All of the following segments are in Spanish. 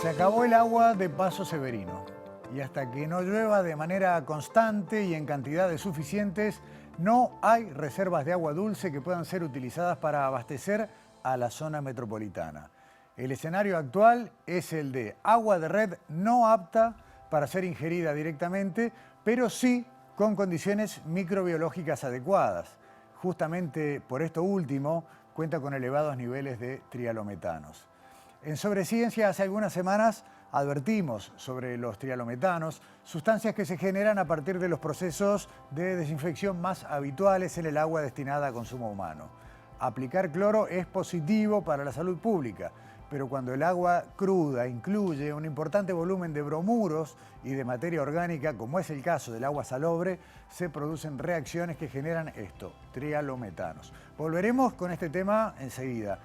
Se acabó el agua de Paso Severino y hasta que no llueva de manera constante y en cantidades suficientes, no hay reservas de agua dulce que puedan ser utilizadas para abastecer a la zona metropolitana. El escenario actual es el de agua de red no apta para ser ingerida directamente, pero sí con condiciones microbiológicas adecuadas. Justamente por esto último, cuenta con elevados niveles de trialometanos. En Sobreciencia, hace algunas semanas advertimos sobre los trialometanos, sustancias que se generan a partir de los procesos de desinfección más habituales en el agua destinada a consumo humano. Aplicar cloro es positivo para la salud pública, pero cuando el agua cruda incluye un importante volumen de bromuros y de materia orgánica, como es el caso del agua salobre, se producen reacciones que generan esto, trialometanos. Volveremos con este tema enseguida.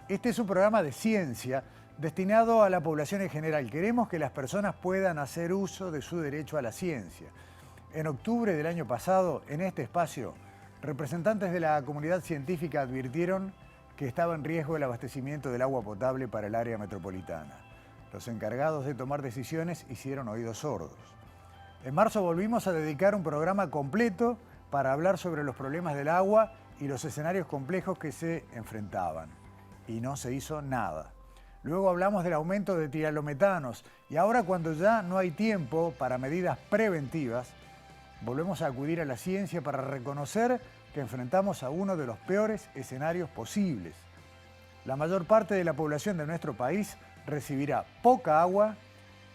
Este es un programa de ciencia destinado a la población en general. Queremos que las personas puedan hacer uso de su derecho a la ciencia. En octubre del año pasado, en este espacio, representantes de la comunidad científica advirtieron que estaba en riesgo el abastecimiento del agua potable para el área metropolitana. Los encargados de tomar decisiones hicieron oídos sordos. En marzo volvimos a dedicar un programa completo para hablar sobre los problemas del agua y los escenarios complejos que se enfrentaban. Y no se hizo nada. Luego hablamos del aumento de trialometanos y ahora, cuando ya no hay tiempo para medidas preventivas, volvemos a acudir a la ciencia para reconocer que enfrentamos a uno de los peores escenarios posibles. La mayor parte de la población de nuestro país recibirá poca agua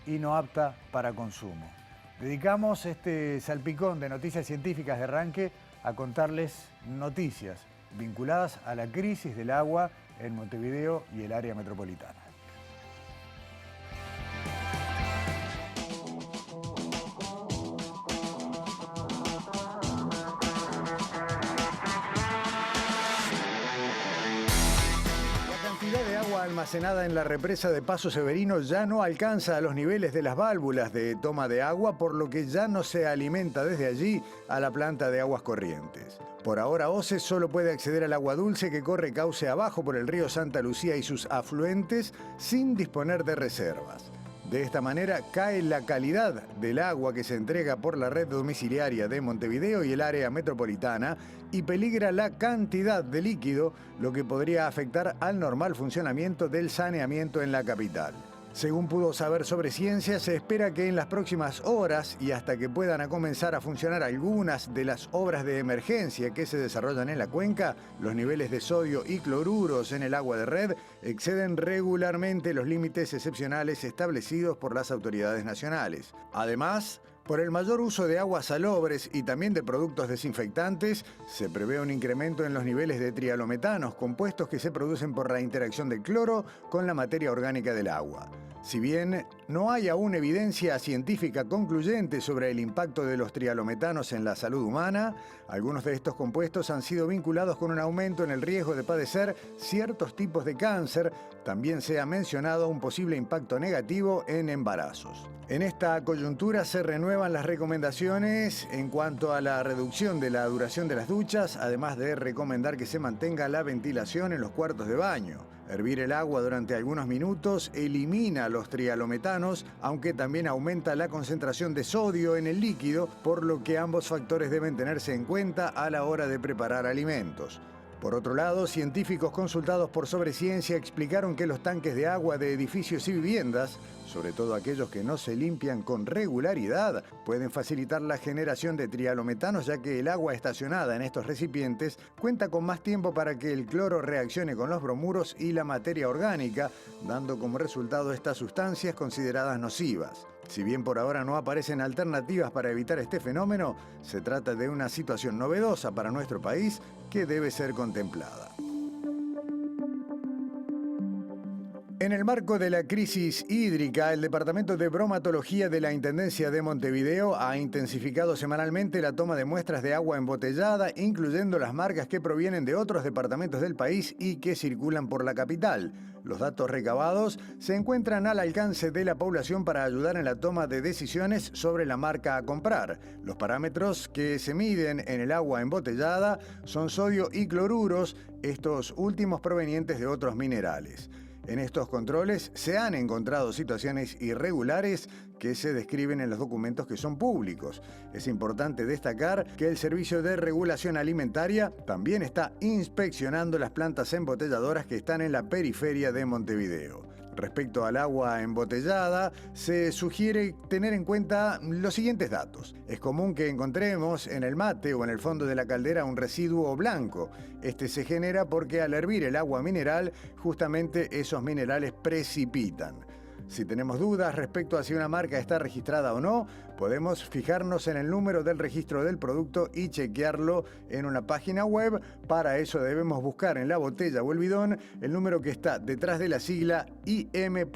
y no apta para consumo. Dedicamos este salpicón de noticias científicas de arranque a contarles noticias vinculadas a la crisis del agua en Montevideo y el área metropolitana. Almacenada en la represa de Paso Severino ya no alcanza a los niveles de las válvulas de toma de agua, por lo que ya no se alimenta desde allí a la planta de aguas corrientes. Por ahora, OCE solo puede acceder al agua dulce que corre cauce abajo por el río Santa Lucía y sus afluentes sin disponer de reservas. De esta manera cae la calidad del agua que se entrega por la red domiciliaria de Montevideo y el área metropolitana y peligra la cantidad de líquido, lo que podría afectar al normal funcionamiento del saneamiento en la capital. Según pudo saber Sobreciencia, se espera que en las próximas horas y hasta que puedan comenzar a funcionar algunas de las obras de emergencia que se desarrollan en la cuenca, los niveles de sodio y cloruros en el agua de red exceden regularmente los límites excepcionales establecidos por las autoridades nacionales. Además, por el mayor uso de aguas salobres y también de productos desinfectantes, se prevé un incremento en los niveles de trialometanos, compuestos que se producen por la interacción del cloro con la materia orgánica del agua. Si bien no hay aún evidencia científica concluyente sobre el impacto de los trialometanos en la salud humana, algunos de estos compuestos han sido vinculados con un aumento en el riesgo de padecer ciertos tipos de cáncer. También se ha mencionado un posible impacto negativo en embarazos. En esta coyuntura se renuevan las recomendaciones en cuanto a la reducción de la duración de las duchas, además de recomendar que se mantenga la ventilación en los cuartos de baño. Hervir el agua durante algunos minutos elimina los trialometanos, aunque también aumenta la concentración de sodio en el líquido, por lo que ambos factores deben tenerse en cuenta a la hora de preparar alimentos. Por otro lado, científicos consultados por Sobreciencia explicaron que los tanques de agua de edificios y viviendas, sobre todo aquellos que no se limpian con regularidad, pueden facilitar la generación de trialometanos, ya que el agua estacionada en estos recipientes cuenta con más tiempo para que el cloro reaccione con los bromuros y la materia orgánica, dando como resultado estas sustancias consideradas nocivas. Si bien por ahora no aparecen alternativas para evitar este fenómeno, se trata de una situación novedosa para nuestro país que debe ser contemplada. En el marco de la crisis hídrica, el Departamento de Bromatología de la Intendencia de Montevideo ha intensificado semanalmente la toma de muestras de agua embotellada, incluyendo las marcas que provienen de otros departamentos del país y que circulan por la capital. Los datos recabados se encuentran al alcance de la población para ayudar en la toma de decisiones sobre la marca a comprar. Los parámetros que se miden en el agua embotellada son sodio y cloruros, estos últimos provenientes de otros minerales. En estos controles se han encontrado situaciones irregulares que se describen en los documentos que son públicos. Es importante destacar que el Servicio de Regulación Alimentaria también está inspeccionando las plantas embotelladoras que están en la periferia de Montevideo. Respecto al agua embotellada, se sugiere tener en cuenta los siguientes datos. Es común que encontremos en el mate o en el fondo de la caldera un residuo blanco. Este se genera porque al hervir el agua mineral, justamente esos minerales precipitan. Si tenemos dudas respecto a si una marca está registrada o no, podemos fijarnos en el número del registro del producto y chequearlo en una página web. Para eso debemos buscar en la botella o el bidón el número que está detrás de la sigla IM.SRA.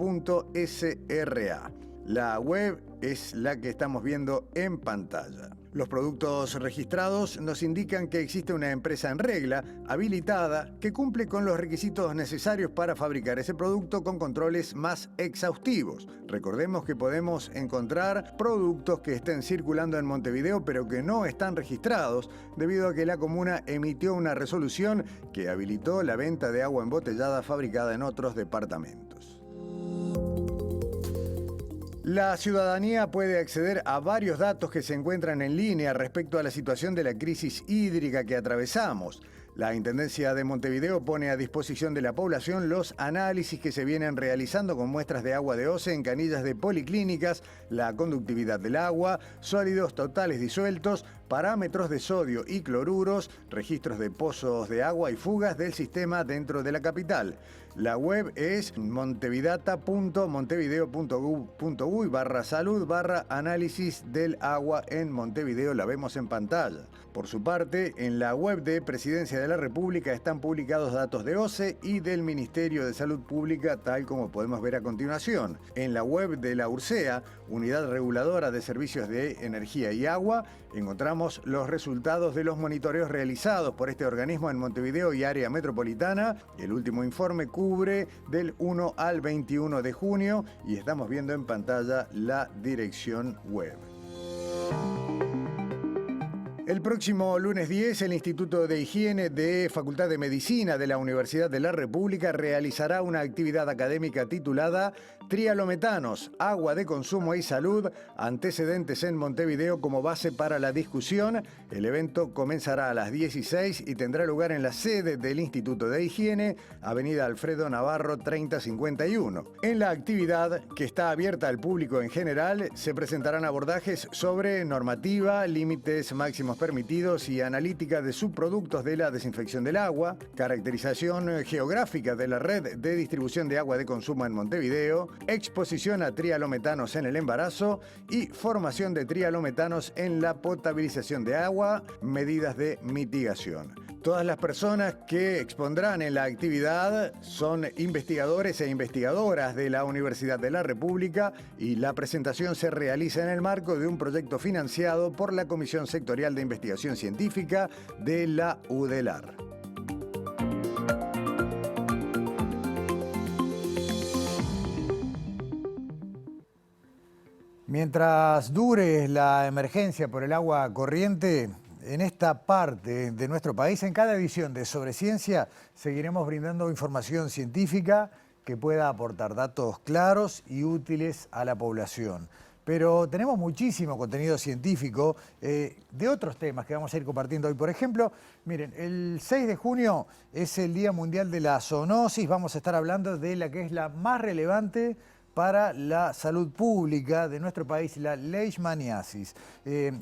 La web es la que estamos viendo en pantalla. Los productos registrados nos indican que existe una empresa en regla, habilitada, que cumple con los requisitos necesarios para fabricar ese producto con controles más exhaustivos. Recordemos que podemos encontrar productos que estén circulando en Montevideo pero que no están registrados debido a que la comuna emitió una resolución que habilitó la venta de agua embotellada fabricada en otros departamentos. La ciudadanía puede acceder a varios datos que se encuentran en línea respecto a la situación de la crisis hídrica que atravesamos. La Intendencia de Montevideo pone a disposición de la población los análisis que se vienen realizando con muestras de agua de OCE en canillas de policlínicas, la conductividad del agua, sólidos totales disueltos, parámetros de sodio y cloruros, registros de pozos de agua y fugas del sistema dentro de la capital. La web es montevidata.montevideo.gov.uy/salud/análisis del agua en Montevideo. La vemos en pantalla. Por su parte, en la web de Presidencia de la República están publicados datos de OCE y del Ministerio de Salud Pública, tal como podemos ver a continuación. En la web de la URSEA, Unidad Reguladora de Servicios de Energía y Agua, encontramos los resultados de los monitoreos realizados por este organismo en Montevideo y área metropolitana. El último informe cubre del 1 al 21 de junio y estamos viendo en pantalla la dirección web. El próximo lunes 10, el Instituto de Higiene de Facultad de Medicina de la Universidad de la República realizará una actividad académica titulada Trialometanos, agua de consumo y salud, antecedentes en Montevideo como base para la discusión. El evento comenzará a las 16 y tendrá lugar en la sede del Instituto de Higiene, Avenida Alfredo Navarro 3051. En la actividad, que está abierta al público en general, se presentarán abordajes sobre normativa, límites máximos permitidos y analítica de subproductos de la desinfección del agua, caracterización geográfica de la red de distribución de agua de consumo en Montevideo, exposición a trialometanos en el embarazo y formación de trialometanos en la potabilización de agua, medidas de mitigación. Todas las personas que expondrán en la actividad son investigadores e investigadoras de la Universidad de la República y la presentación se realiza en el marco de un proyecto financiado por la Comisión Sectorial de Investigación Científica de la UDELAR. Mientras dure la emergencia por el agua corriente, en esta parte de nuestro país, en cada edición de Sobre Ciencia, seguiremos brindando información científica que pueda aportar datos claros y útiles a la población. Pero tenemos muchísimo contenido científico de otros temas que vamos a ir compartiendo hoy. Por ejemplo, miren, el 6 de junio es el Día Mundial de la Zoonosis. Vamos a estar hablando de la que es la más relevante para la salud pública de nuestro país, la leishmaniasis.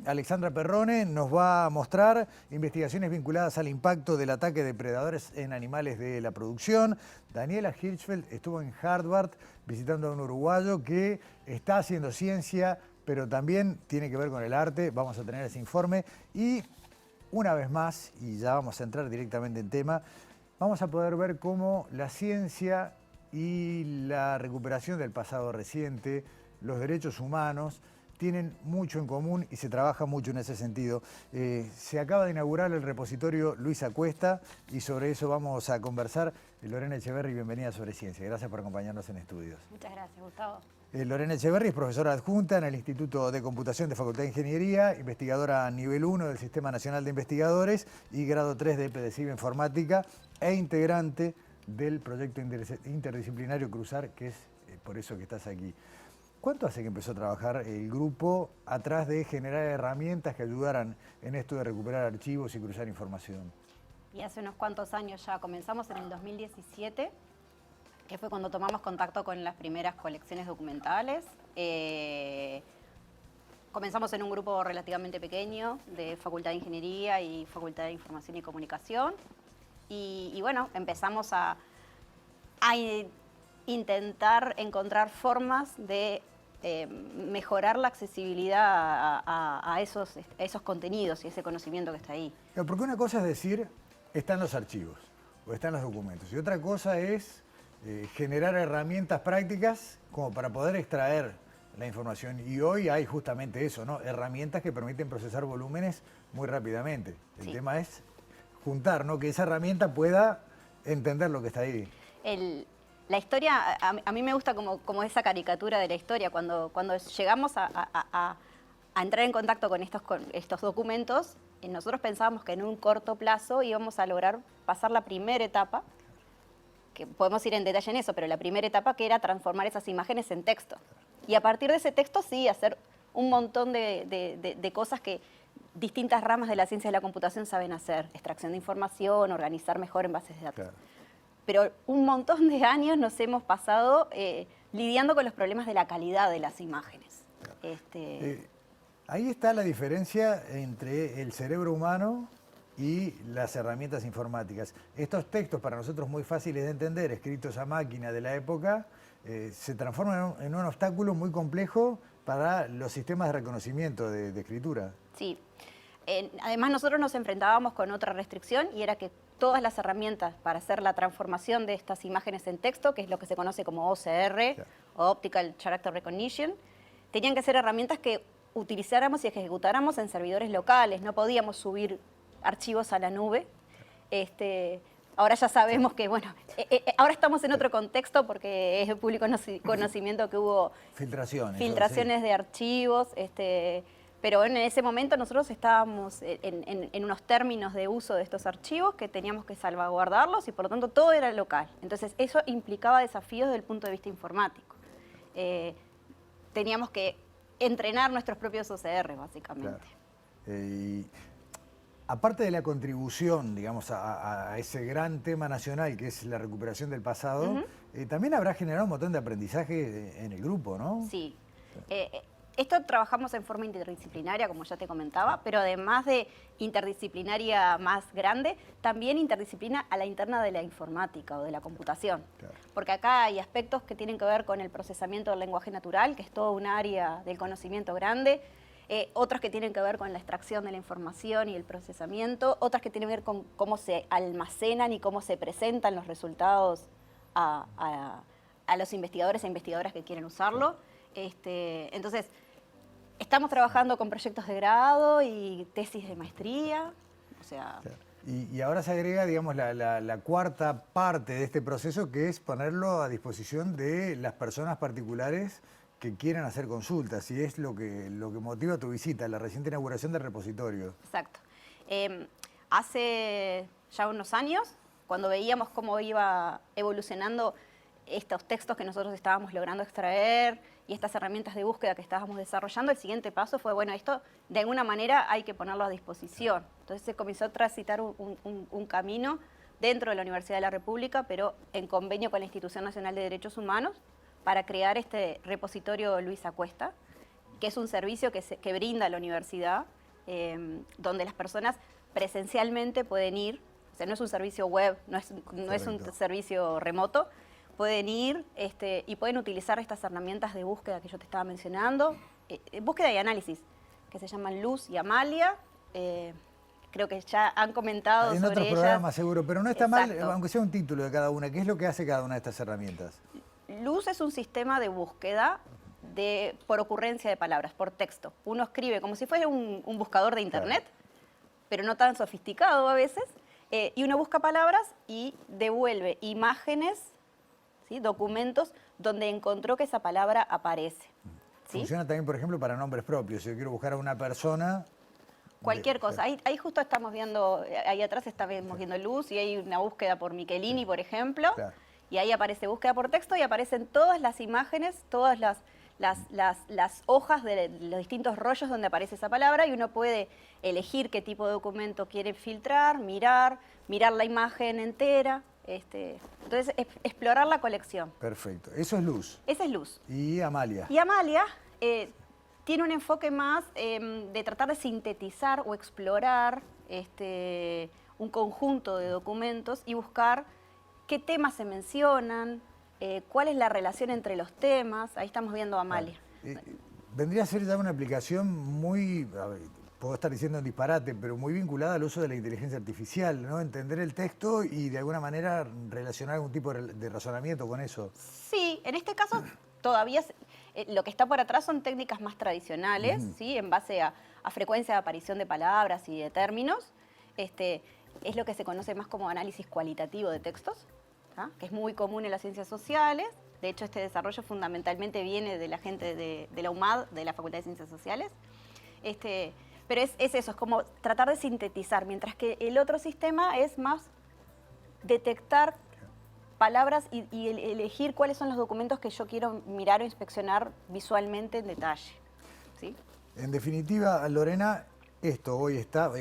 Alexandra Perrone nos va a mostrar investigaciones vinculadas al impacto del ataque de depredadores en animales de la producción. Daniela Hirschfeld estuvo en Harvard visitando a un uruguayo que está haciendo ciencia, pero también tiene que ver con el arte. Vamos a tener ese informe y una vez más, y ya vamos a entrar directamente en tema, vamos a poder ver cómo la ciencia y la recuperación del pasado reciente, los derechos humanos, tienen mucho en común y se trabaja mucho en ese sentido. Se acaba de inaugurar el repositorio Luisa Cuesta y sobre eso vamos a conversar. Lorena Echeverri, bienvenida a Sobre Ciencia. Gracias por acompañarnos en estudios. Muchas gracias, Gustavo. Lorena Echeverri es profesora adjunta en el Instituto de Computación de Facultad de Ingeniería, investigadora nivel 1 del Sistema Nacional de Investigadores y grado 3 de PDCIB Informática e integrante del proyecto interdisciplinario Cruzar, que es por eso que estás aquí. ¿Cuánto hace que empezó a trabajar el grupo atrás de generar herramientas que ayudaran en esto de recuperar archivos y cruzar información? Y hace unos cuantos años ya, comenzamos en el 2017, que fue cuando tomamos contacto con las primeras colecciones documentales. Comenzamos en un grupo relativamente pequeño de Facultad de Ingeniería y Facultad de Información y Comunicación. Y bueno, empezamos a intentar encontrar formas de mejorar la accesibilidad a esos contenidos y ese conocimiento que está ahí. Porque una cosa es decir, están los archivos o están los documentos, y otra cosa es generar herramientas prácticas como para poder extraer la información. Y hoy hay justamente eso, ¿no? Herramientas que permiten procesar volúmenes muy rápidamente. El tema es juntar, ¿no? Que esa herramienta pueda entender lo que está ahí. La historia, a mí me gusta como esa caricatura de la historia, cuando llegamos a entrar en contacto con estos documentos, nosotros pensábamos que en un corto plazo íbamos a lograr pasar la primera etapa, que podemos ir en detalle en eso, pero la primera etapa que era transformar esas imágenes en texto. Y a partir de ese texto sí, hacer un montón de cosas que distintas ramas de la ciencia de la computación saben hacer. Extracción de información, organizar mejor en bases de datos. Claro. Pero un montón de años nos hemos pasado lidiando con los problemas de la calidad de las imágenes. Claro. Ahí está la diferencia entre el cerebro humano y las herramientas informáticas. Estos textos, para nosotros muy fáciles de entender, escritos a máquina de la época, se transforman en un obstáculo muy complejo para los sistemas de reconocimiento de escritura. Sí. Además, nosotros nos enfrentábamos con otra restricción, y era que todas las herramientas para hacer la transformación de estas imágenes en texto, que es lo que se conoce como OCR, claro, o Optical Character Recognition, tenían que ser herramientas que utilizáramos y ejecutáramos en servidores locales. No podíamos subir archivos a la nube. Ahora ya sabemos que, bueno, ahora estamos en otro contexto porque es de público conocimiento que hubo filtraciones de archivos, pero en ese momento nosotros estábamos en unos términos de uso de estos archivos que teníamos que salvaguardarlos, y por lo tanto todo era local. Entonces eso implicaba desafíos desde el punto de vista informático. Teníamos que entrenar nuestros propios OCR, básicamente. Claro. Aparte de la contribución, digamos, a ese gran tema nacional que es la recuperación del pasado, también habrá generado un montón de aprendizaje en el grupo, ¿no? Sí. Esto trabajamos en forma interdisciplinaria, como ya te comentaba, pero además de interdisciplinaria más grande, también interdisciplina a la interna de la informática o de la computación. Claro. Porque acá hay aspectos que tienen que ver con el procesamiento del lenguaje natural, que es todo un área del conocimiento grande, otras que tienen que ver con la extracción de la información y el procesamiento, otras que tienen que ver con cómo se almacenan y cómo se presentan los resultados a los investigadores e investigadoras que quieren usarlo. Entonces, estamos trabajando con proyectos de grado y tesis de maestría, o sea... Claro. Y ahora se agrega, digamos, la cuarta parte de este proceso, que es ponerlo a disposición de las personas particulares que quieran hacer consultas, y es lo que motiva tu visita, la reciente inauguración del repositorio. Exacto. Hace ya unos años, cuando veíamos cómo iba evolucionando estos textos que nosotros estábamos logrando extraer y estas herramientas de búsqueda que estábamos desarrollando, el siguiente paso fue, bueno, esto de alguna manera hay que ponerlo a disposición. Entonces se comenzó a transitar un camino dentro de la Universidad de la República, pero en convenio con la Institución Nacional de Derechos Humanos, para crear este repositorio Luis Acuesta, que es un servicio que brinda la universidad, donde las personas presencialmente pueden ir, o sea, no es un servicio web, no es un servicio remoto, pueden ir y pueden utilizar estas herramientas de búsqueda que yo te estaba mencionando, búsqueda y análisis, que se llaman Luz y Amalia. Creo que ya han comentado sobre ellas. En otros programas seguro, pero no está mal, aunque sea un título de cada una. ¿Qué es lo que hace cada una de estas herramientas? Luz es un sistema de búsqueda por ocurrencia de palabras, por texto. Uno escribe como si fuera un buscador de internet, claro, pero no tan sofisticado a veces, y uno busca palabras y devuelve imágenes, ¿sí?, documentos donde encontró que esa palabra aparece. ¿Sí? Funciona también, por ejemplo, para nombres propios. Si yo quiero buscar a una persona Cualquier cosa. Ahí justo estamos viendo, ahí atrás estamos viendo luz y hay una búsqueda por Michelini, por ejemplo. Claro. Y ahí aparece búsqueda por texto y aparecen todas las imágenes, todas las hojas de los distintos rollos donde aparece esa palabra y uno puede elegir qué tipo de documento quiere filtrar, mirar la imagen entera. Entonces, explorar la colección. Perfecto. Eso es Luz. Esa es Luz. Y Amalia. Y Amalia tiene un enfoque más de tratar de sintetizar o explorar un conjunto de documentos y buscar qué temas se mencionan, cuál es la relación entre los temas. Ahí estamos viendo a Amalia. Vendría a ser ya una aplicación muy, a ver, puedo estar diciendo un disparate, pero muy vinculada al uso de la inteligencia artificial, ¿no? Entender el texto y de alguna manera relacionar algún tipo de razonamiento con eso. Sí, en este caso todavía lo que está por atrás son técnicas más tradicionales, ¿sí? En base a frecuencia de aparición de palabras y de términos. Es lo que se conoce más como análisis cualitativo de textos, ¿tá? Que es muy común en las ciencias sociales. De hecho, este desarrollo fundamentalmente viene de la gente de la UMAD, de la Facultad de Ciencias Sociales. Pero es eso, es como tratar de sintetizar, mientras que el otro sistema es más detectar palabras y elegir cuáles son los documentos que yo quiero mirar o inspeccionar visualmente en detalle, ¿sí? En definitiva, Lorena, esto hoy está,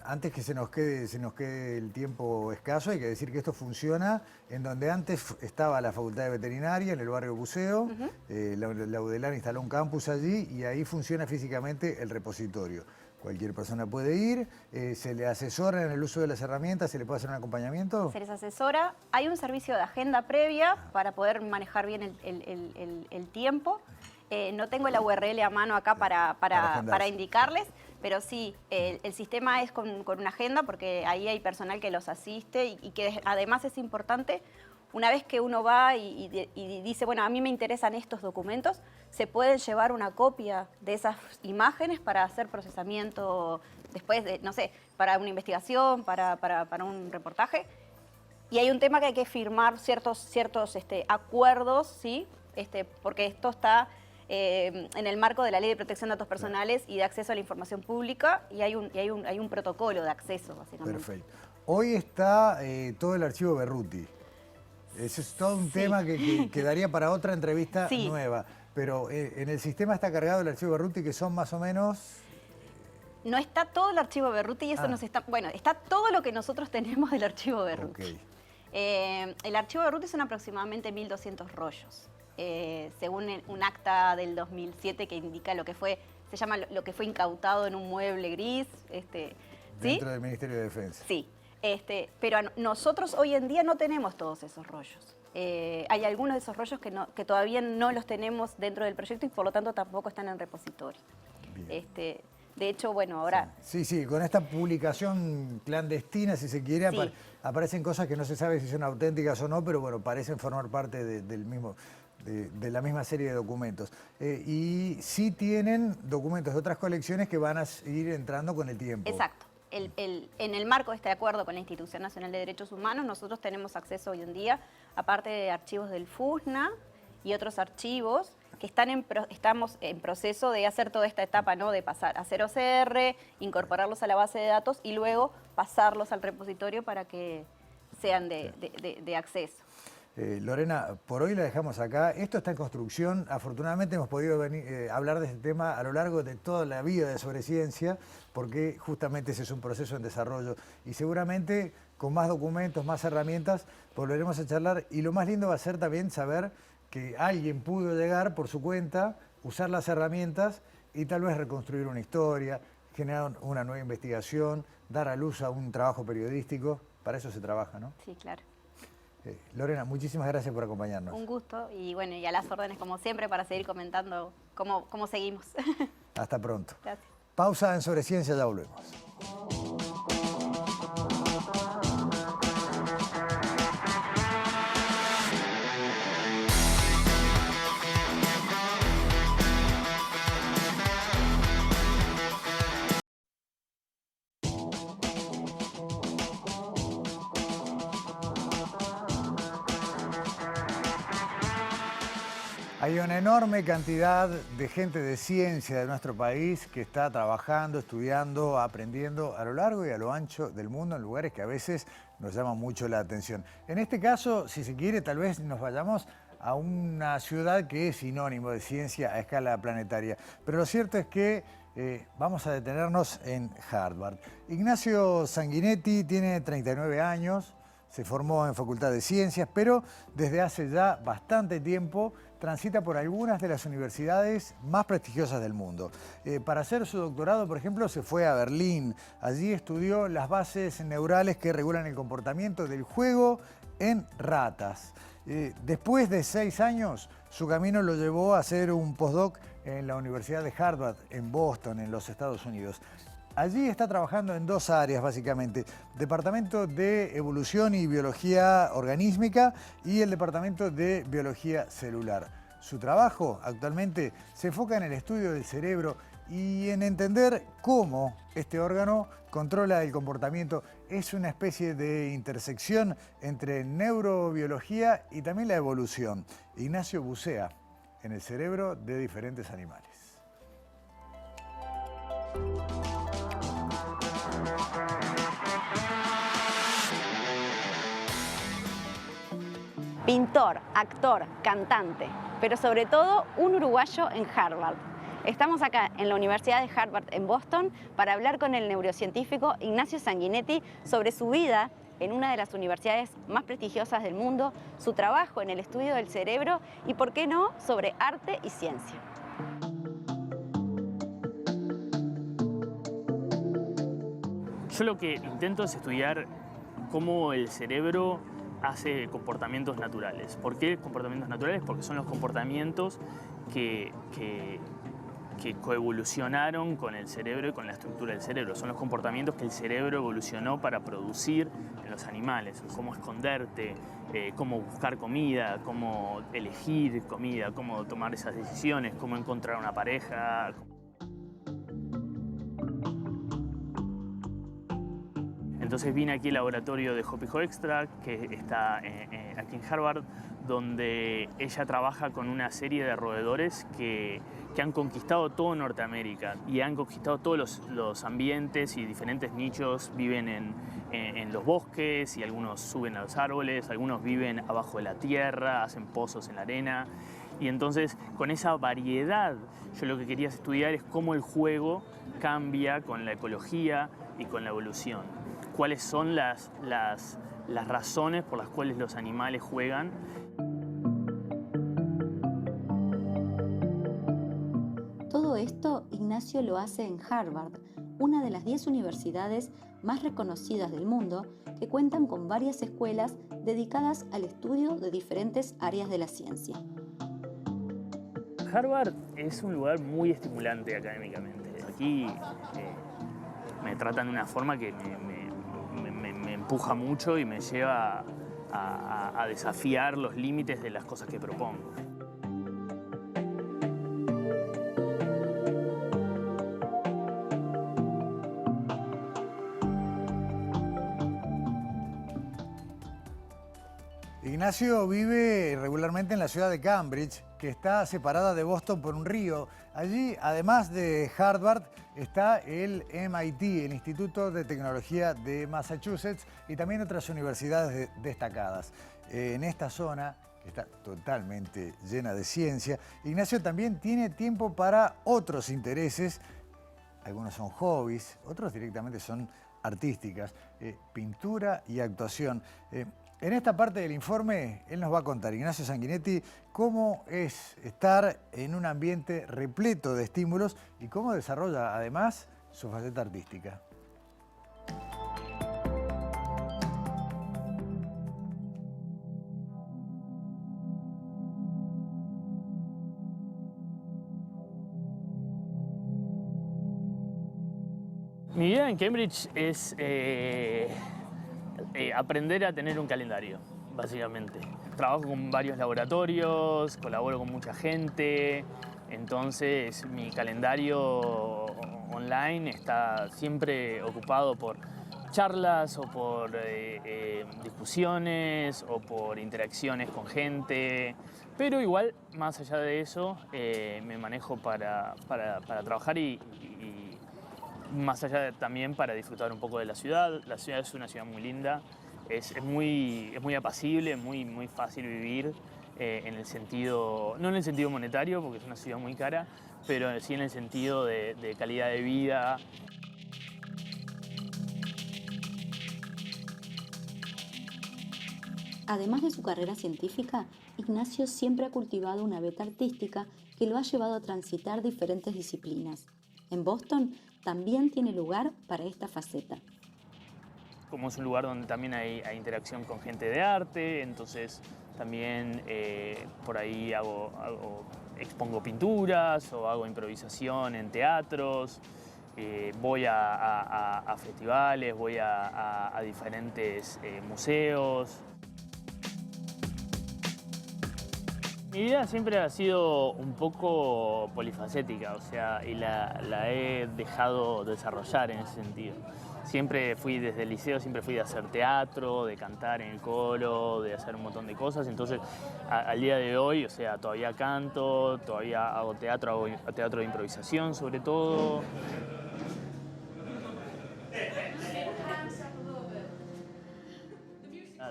antes que se nos quede el tiempo escaso, hay que decir que esto funciona en donde antes estaba la Facultad de Veterinaria, en el barrio Buceo, la UDELAR instaló un campus allí y ahí funciona físicamente el repositorio. Cualquier persona puede ir, se le asesora en el uso de las herramientas, se le puede hacer un acompañamiento. Se les asesora, hay un servicio de agenda previa para poder manejar bien el tiempo. No tengo la URL a mano acá para indicarles, pero sí, el sistema es con una agenda porque ahí hay personal que los asiste y que además es importante, una vez que uno va y dice, bueno, a mí me interesan estos documentos, se pueden llevar una copia de esas imágenes para hacer procesamiento después, no sé, para una investigación, para un reportaje. Y hay un tema que hay que firmar ciertos acuerdos, ¿sí? Porque esto está en el marco de la Ley de Protección de Datos Personales y de Acceso a la Información Pública, y hay un protocolo de acceso, básicamente. Perfecto. Hoy está todo el archivo Berruti. Ese es todo un tema que quedaría para otra entrevista nueva. Pero en el sistema está cargado el archivo Berruti, que son más o menos... No está todo el archivo Berruti y eso nos está... Bueno, está todo lo que nosotros tenemos del archivo Berruti. Okay. El archivo Berruti son aproximadamente 1.200 rollos. Según un acta del 2007 que indica lo que fue, se llama lo que fue incautado en un mueble gris. Dentro del Ministerio de Defensa. Sí. Pero nosotros hoy en día no tenemos todos esos rollos. Hay algunos de esos rollos que todavía no los tenemos dentro del proyecto y por lo tanto tampoco están en repositorio. De hecho, bueno, ahora... Sí, con esta publicación clandestina, si se quiere, aparecen cosas que no se sabe si son auténticas o no, pero bueno, parecen formar parte de la misma serie de documentos. Y sí tienen documentos de otras colecciones que van a ir entrando con el tiempo. Exacto. En el marco de este acuerdo con la Institución Nacional de Derechos Humanos, nosotros tenemos acceso hoy en día, aparte de archivos del FUSNA y otros archivos, que estamos en proceso de hacer toda esta etapa, ¿no? De pasar a hacer OCR, incorporarlos a la base de datos y luego pasarlos al repositorio para que sean de acceso. Lorena, por hoy la dejamos acá. Esto está en construcción. Afortunadamente hemos podido hablar de este tema a lo largo de toda la vida de Sobreciencia, porque justamente ese es un proceso en desarrollo. Y seguramente con más documentos, más herramientas, volveremos a charlar. Y lo más lindo va a ser también saber que alguien pudo llegar por su cuenta, usar las herramientas y tal vez reconstruir una historia, generar una nueva investigación, dar a luz a un trabajo periodístico. Para eso se trabaja, ¿no? Sí, claro. Lorena, muchísimas gracias por acompañarnos. Un gusto y bueno, y a las órdenes como siempre para seguir comentando cómo seguimos. Hasta pronto. Gracias. Pausa en Sobreciencia, ya volvemos. Hay una enorme cantidad de gente de ciencia de nuestro país que está trabajando, estudiando, aprendiendo a lo largo y a lo ancho del mundo en lugares que a veces nos llaman mucho la atención. En este caso, si se quiere, tal vez nos vayamos a una ciudad que es sinónimo de ciencia a escala planetaria. Pero lo cierto es que vamos a detenernos en Harvard. Ignacio Sanguinetti tiene 39 años, se formó en Facultad de Ciencias, pero desde hace ya bastante tiempo transita por algunas de las universidades más prestigiosas del mundo. Para hacer su doctorado, por ejemplo, se fue a Berlín. Allí estudió las bases neurales que regulan el comportamiento del juego en ratas. Después de 6 años, su camino lo llevó a hacer un postdoc en la Universidad de Harvard, en Boston, en los Estados Unidos. Allí está trabajando en 2 áreas, básicamente. Departamento de Evolución y Biología Organísmica y el Departamento de Biología Celular. Su trabajo actualmente se enfoca en el estudio del cerebro y en entender cómo este órgano controla el comportamiento. Es una especie de intersección entre neurobiología y también la evolución. Ignacio bucea en el cerebro de diferentes animales. Pintor, actor, cantante, pero sobre todo un uruguayo en Harvard. Estamos acá en la Universidad de Harvard en Boston para hablar con el neurocientífico Ignacio Sanguinetti sobre su vida en una de las universidades más prestigiosas del mundo, su trabajo en el estudio del cerebro y, por qué no, sobre arte y ciencia. Yo lo que intento es estudiar cómo el cerebro hace comportamientos naturales. ¿Por qué comportamientos naturales? Porque son los comportamientos que coevolucionaron con el cerebro y con la estructura del cerebro. Son los comportamientos que el cerebro evolucionó para producir en los animales. Cómo esconderte, cómo buscar comida, cómo elegir comida, cómo tomar esas decisiones, cómo encontrar una pareja. Entonces vine aquí al laboratorio de Hopi Hoekstra, que está aquí en Harvard, donde ella trabaja con una serie de roedores que han conquistado todo Norteamérica y han conquistado todos los ambientes y diferentes nichos. Viven en los bosques y algunos suben a los árboles, algunos viven abajo de la tierra, hacen pozos en la arena. Y entonces, con esa variedad, yo lo que quería estudiar es cómo el juego cambia con la ecología y con la evolución. Cuáles son las razones por las cuales los animales juegan. Todo esto Ignacio lo hace en Harvard, una de las 10 universidades más reconocidas del mundo que cuentan con varias escuelas dedicadas al estudio de diferentes áreas de la ciencia. Harvard es un lugar muy estimulante académicamente. Aquí me tratan de una forma que me empuja mucho y me lleva a desafiar los límites de las cosas que propongo. Ignacio vive regularmente en la ciudad de Cambridge, que está separada de Boston por un río. Allí, además de Harvard, está el MIT, el Instituto de Tecnología de Massachusetts, y también otras universidades destacadas. En esta zona, que está totalmente llena de ciencia, Ignacio también tiene tiempo para otros intereses. Algunos son hobbies, otros directamente son artísticas, pintura y actuación. En esta parte del informe, él nos va a contar, Ignacio Sanguinetti, cómo es estar en un ambiente repleto de estímulos y cómo desarrolla, además, su faceta artística. Mi vida en Cambridge es aprender a tener un calendario, básicamente. Trabajo con varios laboratorios, colaboro con mucha gente, entonces mi calendario online está siempre ocupado por charlas o por discusiones o por interacciones con gente, pero igual, más allá de eso, me manejo para trabajar y más allá también para disfrutar un poco de la ciudad. La ciudad es una ciudad muy linda, es muy apacible, muy fácil vivir, en el sentido, no en el sentido monetario, porque es una ciudad muy cara, pero sí en el sentido de calidad de vida. Además de su carrera científica, Ignacio siempre ha cultivado una veta artística que lo ha llevado a transitar diferentes disciplinas. En Boston también tiene lugar para esta faceta. Como es un lugar donde también hay interacción con gente de arte, entonces también por ahí expongo pinturas o hago improvisación en teatros, voy a festivales, voy a diferentes museos. Mi vida siempre ha sido un poco polifacética, o sea, y la he dejado desarrollar en ese sentido. Siempre fui, desde el liceo, siempre fui de hacer teatro, de cantar en el coro, de hacer un montón de cosas. Entonces, al día de hoy, o sea, todavía canto, todavía hago teatro de improvisación sobre todo.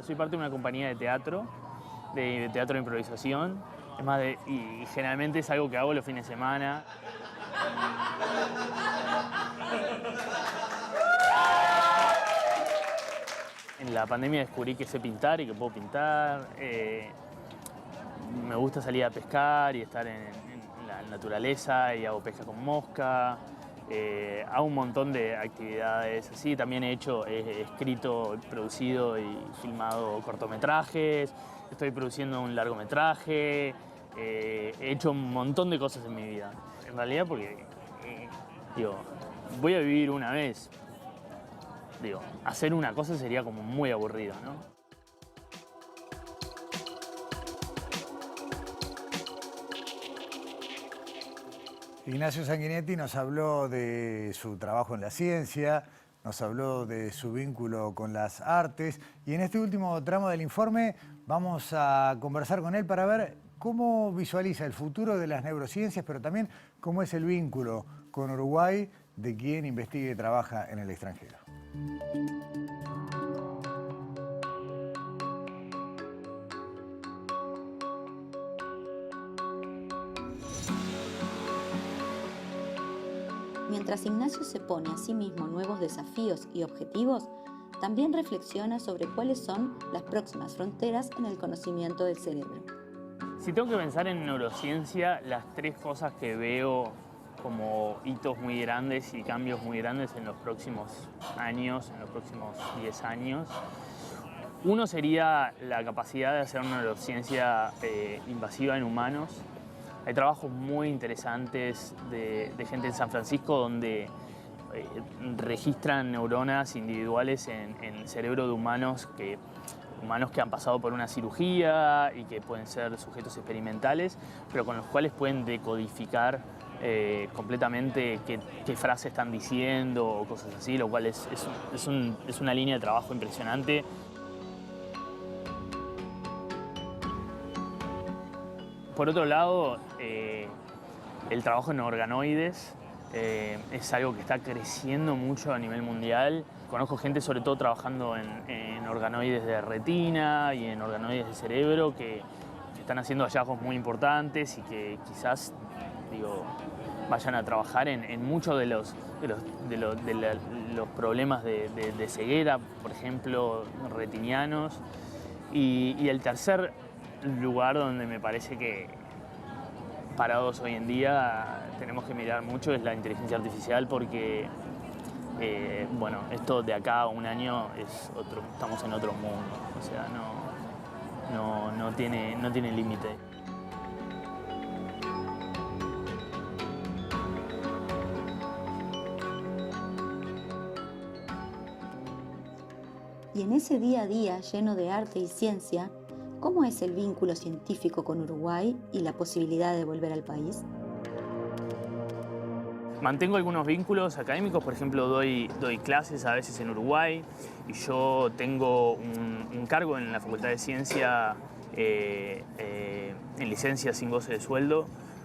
Soy parte de una compañía de teatro de improvisación. Es más, y generalmente es algo que hago los fines de semana. En la pandemia descubrí que sé pintar y que puedo pintar. Me gusta salir a pescar y estar en la naturaleza y hago pesca con mosca. Hago un montón de actividades así. También he escrito, producido y filmado cortometrajes. Estoy produciendo un largometraje. He hecho un montón de cosas en mi vida. En realidad porque, voy a vivir una vez. Hacer una cosa sería como muy aburrido, ¿no? Ignacio Sanguinetti nos habló de su trabajo en la ciencia, nos habló de su vínculo con las artes y en este último tramo del informe vamos a conversar con él para ver cómo visualiza el futuro de las neurociencias, pero también cómo es el vínculo con Uruguay de quien investiga y trabaja en el extranjero. Mientras Ignacio se pone a sí mismo nuevos desafíos y objetivos, también reflexiona sobre cuáles son las próximas fronteras en el conocimiento del cerebro. Si tengo que pensar en neurociencia, las tres cosas que veo como hitos muy grandes y cambios muy grandes en los próximos años, en los próximos 10 años. Uno sería la capacidad de hacer una neurociencia invasiva en humanos. Hay trabajos muy interesantes de gente en San Francisco donde registran neuronas individuales en el cerebro de humanos que han pasado por una cirugía y que pueden ser sujetos experimentales, pero con los cuales pueden decodificar completamente qué frases están diciendo o cosas así, lo cual es una línea de trabajo impresionante. Por otro lado, el trabajo en organoides es algo que está creciendo mucho a nivel mundial. Conozco gente sobre todo trabajando en organoides de retina y en organoides de cerebro que están haciendo hallazgos muy importantes y que quizás vayan a trabajar en muchos de los problemas de ceguera, por ejemplo, retinianos. Y el tercer lugar donde me parece que parados hoy en día tenemos que mirar mucho es la inteligencia artificial porque esto de acá a un año estamos en otro mundo, o sea, no tiene límite. Y en ese día a día lleno de arte y ciencia, ¿cómo es el vínculo científico con Uruguay y la posibilidad de volver al país? Mantengo algunos vínculos académicos, por ejemplo, doy clases a veces en Uruguay y yo tengo un cargo en la Facultad de Ciencia en licencia sin goce de sueldo,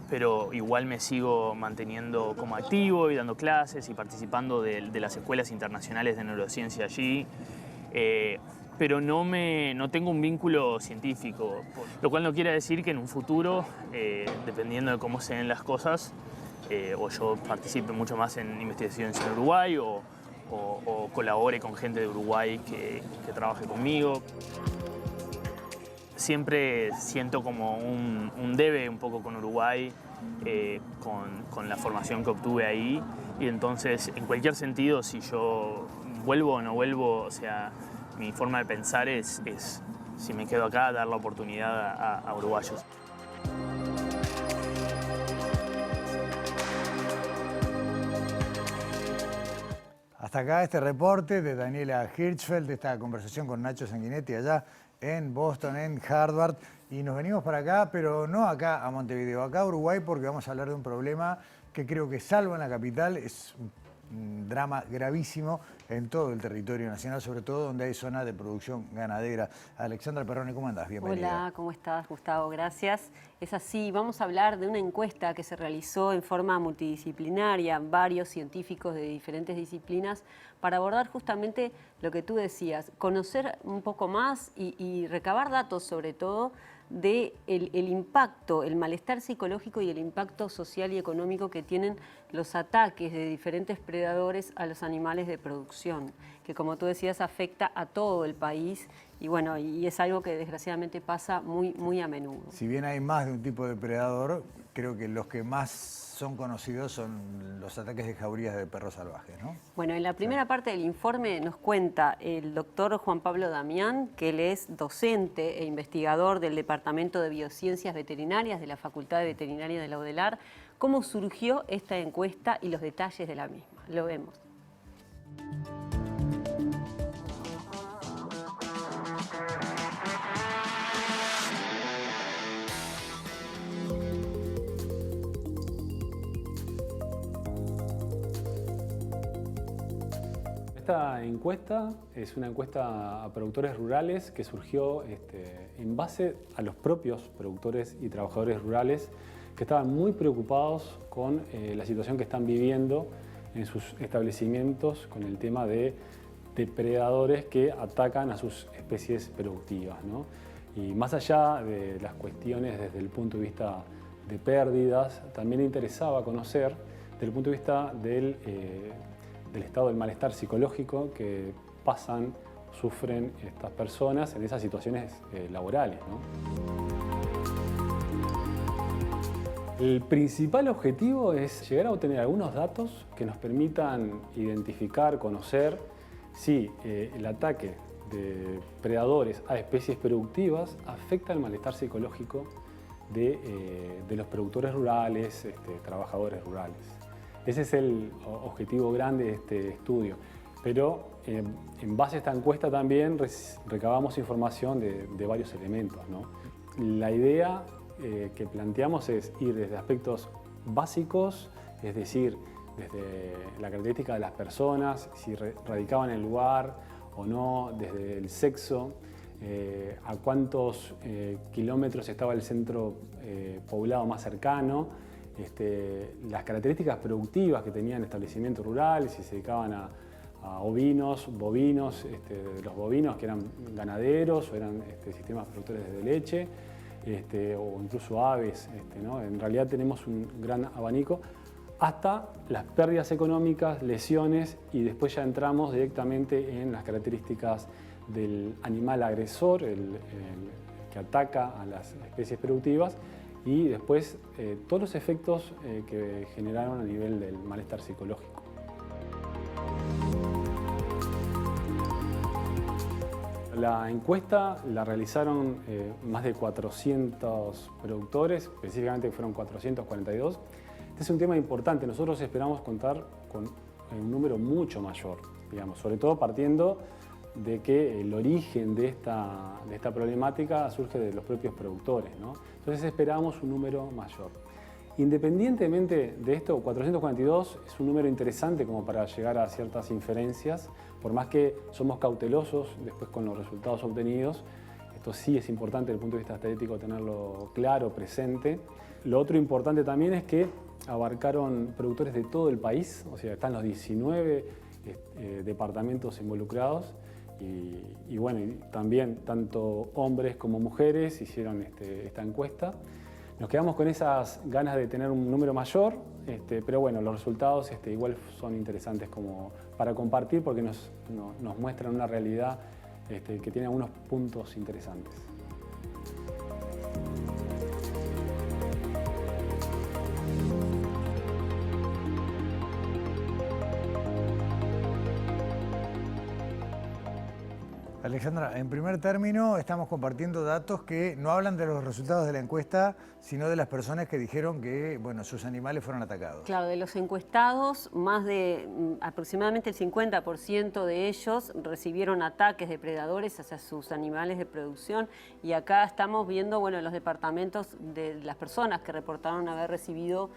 pero igual me sigo manteniendo como activo y dando clases y participando de las escuelas internacionales de neurociencia allí. Pero no tengo un vínculo científico, lo cual no quiere decir que en un futuro, dependiendo de cómo se den las cosas, o yo participe mucho más en investigaciones en Uruguay o colabore con gente de Uruguay que trabaje conmigo. Siempre siento como un debe un poco con Uruguay, con la formación que obtuve ahí, y entonces en cualquier sentido, si yo vuelvo o no vuelvo, o sea, mi forma de pensar es si me quedo acá, dar la oportunidad a uruguayos. Hasta acá este reporte de Daniela Hirschfeld, esta conversación con Nacho Sanguinetti allá en Boston, en Harvard. Y nos venimos para acá, pero no acá a Montevideo, acá a Uruguay, porque vamos a hablar de un problema que creo que, salvo en la capital, es un drama gravísimo en todo el territorio nacional, sobre todo donde hay zonas de producción ganadera. Alexandra Perrone, ¿cómo andás? Bienvenida. Hola, ¿cómo estás, Gustavo? Gracias. Es así, vamos a hablar de una encuesta que se realizó en forma multidisciplinaria, varios científicos de diferentes disciplinas, para abordar justamente lo que tú decías, conocer un poco más y recabar datos sobre todo de el impacto, el malestar psicológico y el impacto social y económico que tienen los ataques de diferentes predadores a los animales de producción, que como tú decías afecta a todo el país y bueno, y es algo que desgraciadamente pasa muy a menudo. Si bien hay más de un tipo de predador, creo que los que más son conocidos son los ataques de jaurías de perros salvajes, ¿no? Bueno, en la primera parte del informe nos cuenta el doctor Juan Pablo Damián, que él es docente e investigador del Departamento de Biociencias Veterinarias de la Facultad de Veterinaria de la UDELAR, cómo surgió esta encuesta y los detalles de la misma. Lo vemos. Esta encuesta es una encuesta a productores rurales que surgió en base a los propios productores y trabajadores rurales que estaban muy preocupados con la situación que están viviendo en sus establecimientos con el tema de depredadores que atacan a sus especies productivas, ¿no? Y más allá de las cuestiones desde el punto de vista de pérdidas, también interesaba conocer desde el punto de vista del estado del malestar psicológico que sufren estas personas en esas situaciones laborales, ¿no? El principal objetivo es llegar a obtener algunos datos que nos permitan identificar, conocer si el ataque de predadores a especies productivas afecta el malestar psicológico de los productores rurales, trabajadores rurales. Ese es el objetivo grande de este estudio. Pero en base a esta encuesta también recabamos información de varios elementos, ¿no? La idea que planteamos es ir desde aspectos básicos, es decir, desde la característica de las personas, si radicaban en el lugar o no, desde el sexo, a cuántos kilómetros estaba el centro poblado más cercano, las características productivas que tenían el establecimiento rural, si se dedicaban a ovinos, bovinos, los bovinos que eran ganaderos o eran sistemas productores de leche, o incluso aves, ¿no? En realidad tenemos un gran abanico hasta las pérdidas económicas, lesiones y después ya entramos directamente en las características del animal agresor, el que ataca a las especies productivas, y después todos los efectos que generaron a nivel del malestar psicológico. La encuesta la realizaron más de 400 productores, específicamente fueron 442. Este es un tema importante, nosotros esperamos contar con un número mucho mayor, digamos, sobre todo partiendo de que el origen de esta problemática surge de los propios productores, ¿no? Entonces esperamos un número mayor. Independientemente de esto, 442 es un número interesante como para llegar a ciertas inferencias, por más que somos cautelosos después con los resultados obtenidos. Esto sí es importante desde el punto de vista estadístico tenerlo claro, presente. Lo otro importante también es que abarcaron productores de todo el país, o sea, están los 19 departamentos involucrados y bueno, y también tanto hombres como mujeres hicieron esta encuesta. Nos quedamos con esas ganas de tener un número mayor, pero bueno, los resultados igual son interesantes como para compartir porque nos muestran una realidad que tiene algunos puntos interesantes. Alexandra, en primer término estamos compartiendo datos que no hablan de los resultados de la encuesta, sino de las personas que dijeron que, bueno, sus animales fueron atacados. Claro, de los encuestados, más de aproximadamente el 50% de ellos recibieron ataques de predadores hacia sus animales de producción y acá estamos viendo, bueno, los departamentos de las personas que reportaron haber recibido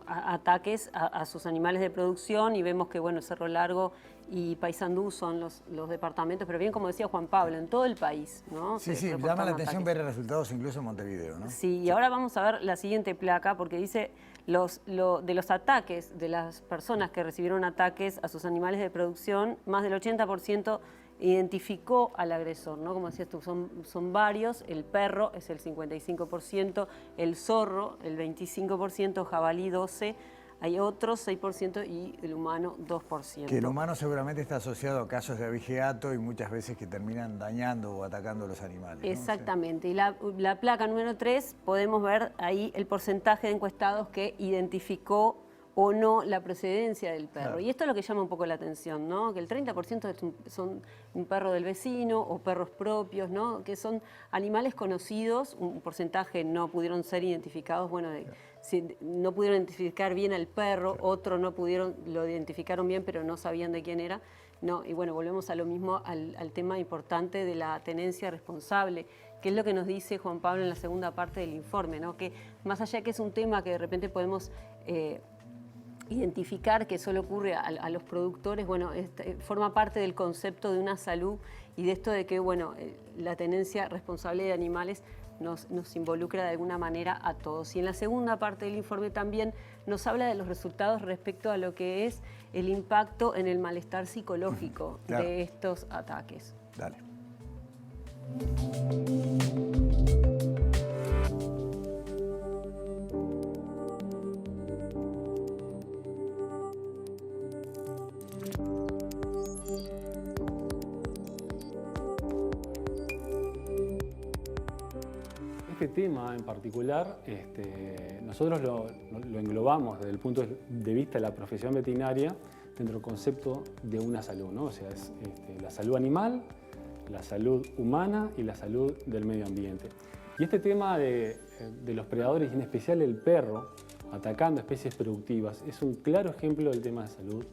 ataques a sus animales de producción y vemos que, bueno, Cerro Largo y Paysandú son los departamentos, pero bien como decía Juan Pablo, en todo el país, ¿no? Sí, llama la atención ver resultados incluso en Montevideo, ¿no? Sí, y ahora vamos a ver la siguiente placa, porque dice de los ataques, de las personas que recibieron ataques a sus animales de producción, más del 80% identificó al agresor, ¿no? Como decías tú, son varios, el perro es el 55%, el zorro el 25%, jabalí 12%, hay otros 6% y el humano 2%. Que el humano seguramente está asociado a casos de abigeato y muchas veces que terminan dañando o atacando a los animales, ¿no? Exactamente. Y la placa número 3, podemos ver ahí el porcentaje de encuestados que identificó o no la procedencia del perro. Claro. Y esto es lo que llama un poco la atención, ¿no? Que el 30% son un perro del vecino o perros propios, ¿no? Que son animales conocidos, un porcentaje no pudieron ser identificados, bueno, si no pudieron identificar bien al perro, otro no pudieron, lo identificaron bien pero no sabían de quién era, ¿no? Y bueno, volvemos a lo mismo, al tema importante de la tenencia responsable, que es lo que nos dice Juan Pablo en la segunda parte del informe, ¿no? Que más allá que es un tema que de repente podemos identificar que solo ocurre a los productores, bueno, forma parte del concepto de una salud y de esto de que, bueno, la tenencia responsable de animales nos involucra de alguna manera a todos. Y en la segunda parte del informe también nos habla de los resultados respecto a lo que es el impacto en el malestar psicológico de estos ataques. Dale. Este tema en particular, nosotros lo englobamos desde el punto de vista de la profesión veterinaria dentro del concepto de una salud, ¿no? O sea, es la salud animal, la salud humana y la salud del medio ambiente. Y este tema de los predadores, y en especial el perro, atacando especies productivas, es un claro ejemplo del tema de salud,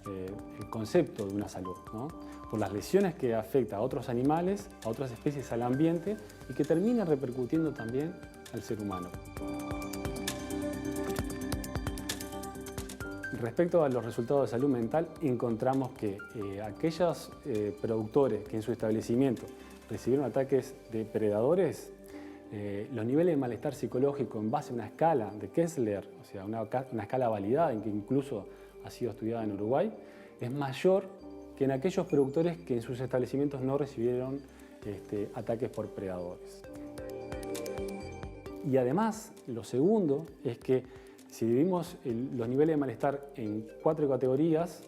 el concepto de una salud, ¿no? Por las lesiones que afecta a otros animales, a otras especies, al ambiente y que termina repercutiendo también al ser humano. Respecto a los resultados de salud mental, encontramos que aquellos productores que en su establecimiento recibieron ataques de predadores, los niveles de malestar psicológico en base a una escala de Kessler, o sea, una escala validada, en que incluso ha sido estudiada en Uruguay, es mayor que en aquellos productores que en sus establecimientos no recibieron ataques por predadores. Y además, lo segundo es que si dividimos los niveles de malestar en 4 categorías,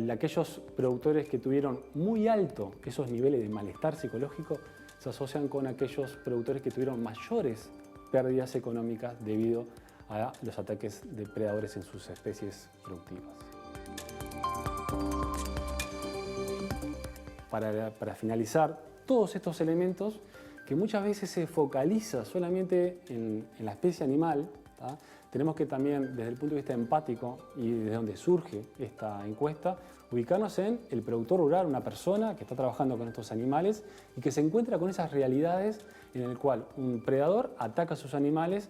aquellos productores que tuvieron muy alto esos niveles de malestar psicológico se asocian con aquellos productores que tuvieron mayores pérdidas económicas debido a los ataques de predadores en sus especies productivas. Para finalizar, todos estos elementos que muchas veces se focaliza solamente en la especie animal, ¿tá? Tenemos que también, desde el punto de vista empático y desde donde surge esta encuesta, ubicarnos en el productor rural, una persona que está trabajando con estos animales y que se encuentra con esas realidades en el cual un predador ataca a sus animales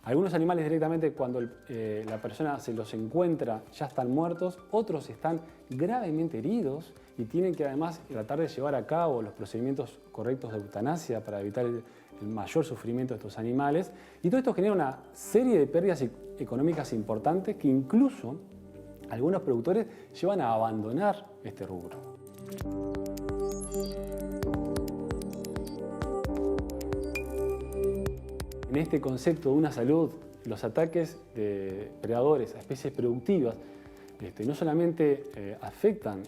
Algunos animales directamente cuando la persona se los encuentra ya están muertos, otros están gravemente heridos y tienen que además tratar de llevar a cabo los procedimientos correctos de eutanasia para evitar el mayor sufrimiento de estos animales. Y todo esto genera una serie de pérdidas económicas importantes que incluso algunos productores llevan a abandonar este rubro. En este concepto de una salud, los ataques de predadores a especies productivas no solamente afectan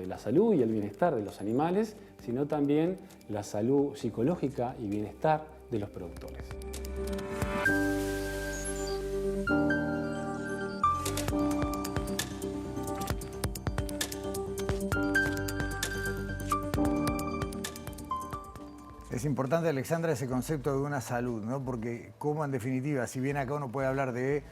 la salud y el bienestar de los animales, sino también la salud psicológica y bienestar de los productores. Es importante, Alexandra, ese concepto de una salud, ¿no? Porque como en definitiva, si bien acá uno puede hablar de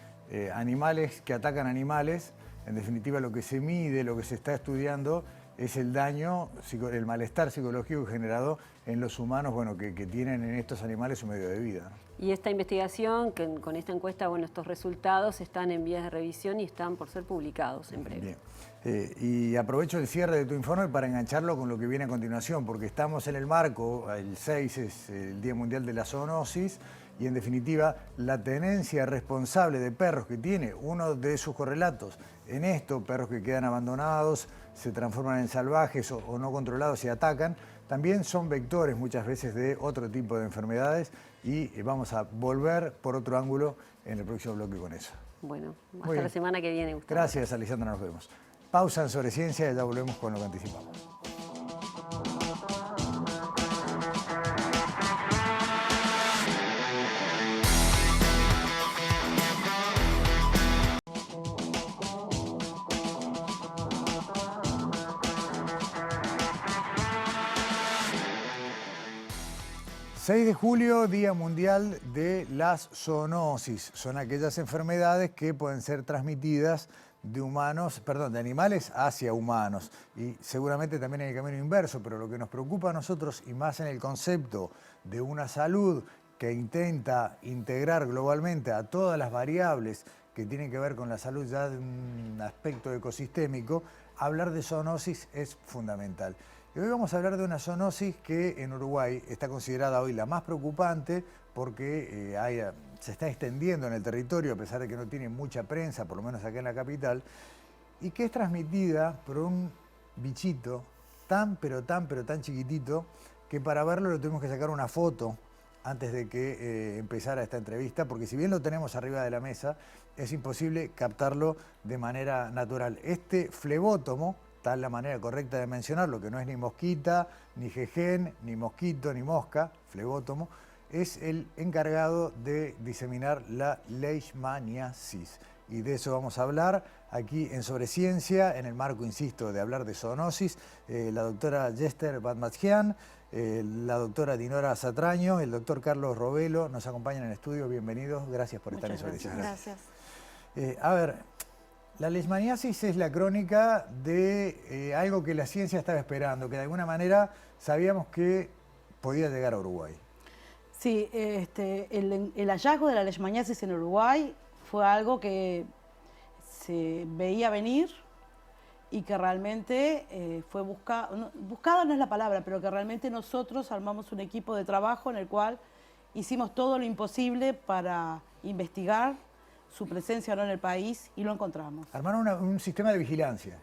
animales que atacan animales, en definitiva lo que se mide, lo que se está estudiando es el daño, el malestar psicológico generado en los humanos, bueno, que tienen en estos animales su medio de vida, ¿no? Y esta investigación, con esta encuesta, bueno, estos resultados están en vías de revisión y están por ser publicados en breve. Bien. Y aprovecho el cierre de tu informe para engancharlo con lo que viene a continuación, porque estamos en el marco, el 6 es el Día Mundial de la Zoonosis, y en definitiva la tenencia responsable de perros que tiene uno de sus correlatos en esto, perros que quedan abandonados, se transforman en salvajes o no controlados y atacan, también son vectores muchas veces de otro tipo de enfermedades y vamos a volver por otro ángulo en el próximo bloque con eso. Bueno, hasta la semana que viene, Gustavo. Gracias, Alexandra, nos vemos. Pausa en Sobre Ciencia y ya volvemos con lo que anticipamos. ...6 de julio, Día Mundial de las Zoonosis. Son aquellas enfermedades que pueden ser transmitidas de animales hacia humanos. Y seguramente también en el camino inverso, pero lo que nos preocupa a nosotros, y más en el concepto de una salud que intenta integrar globalmente a todas las variables que tienen que ver con la salud ya de un aspecto ecosistémico, hablar de zoonosis es fundamental. Y hoy vamos a hablar de una zoonosis que en Uruguay está considerada hoy la más preocupante porque se está extendiendo en el territorio a pesar de que no tiene mucha prensa, por lo menos acá en la capital, y que es transmitida por un bichito tan chiquitito que para verlo le tuvimos que sacar una foto antes de que empezara esta entrevista, porque si bien lo tenemos arriba de la mesa, es imposible captarlo de manera natural. Este flebótomo, tal la manera correcta de mencionarlo, que no es ni mosquita, ni jejen, ni mosquito, ni mosca, flebótomo, es el encargado de diseminar la leishmaniasis. Y de eso vamos a hablar aquí en Sobre Ciencia, en el marco, insisto, de hablar de zoonosis. La doctora Yester Badmatsjian, la doctora Dinora Satraño, el doctor Carlos Robelo nos acompañan en el estudio. Bienvenidos, gracias por estar en Sobre Ciencia. Gracias. A ver, la leishmaniasis es la crónica de algo que la ciencia estaba esperando, que de alguna manera sabíamos que podía llegar a Uruguay. Sí, el hallazgo de la leishmaniasis en Uruguay fue algo que se veía venir y que realmente fue buscado, buscado no es la palabra, pero que realmente nosotros armamos un equipo de trabajo en el cual hicimos todo lo imposible para investigar su presencia o no en el país y lo encontramos. Armaron un sistema de vigilancia.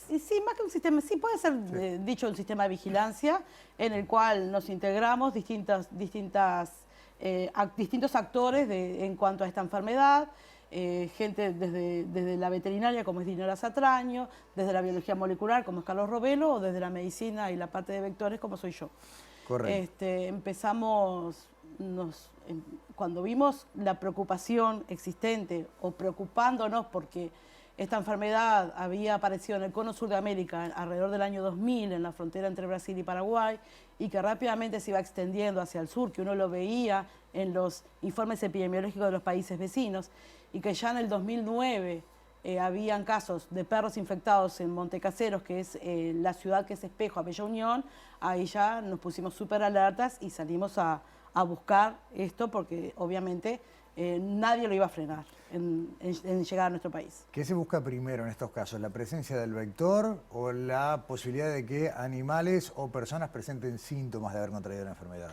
Sí, más que un sistema, sí puede ser dicho un sistema de vigilancia en el cual nos integramos distintos actores en cuanto a esta enfermedad, gente desde la veterinaria como es Dinora Satraño, desde la biología molecular como es Carlos Robelo o desde la medicina y la parte de vectores como soy yo. Correcto. Empezamos, cuando vimos la preocupación existente o preocupándonos porque esta enfermedad había aparecido en el cono sur de América alrededor del año 2000 en la frontera entre Brasil y Paraguay y que rápidamente se iba extendiendo hacia el sur, que uno lo veía en los informes epidemiológicos de los países vecinos y que ya en el 2009 habían casos de perros infectados en Montecaseros, que es la ciudad que es espejo a Bella Unión. Ahí ya nos pusimos súper alertas y salimos a a buscar esto porque obviamente nadie lo iba a frenar en llegar a nuestro país. ¿Qué se busca primero en estos casos? ¿La presencia del vector o la posibilidad de que animales o personas presenten síntomas de haber contraído la enfermedad?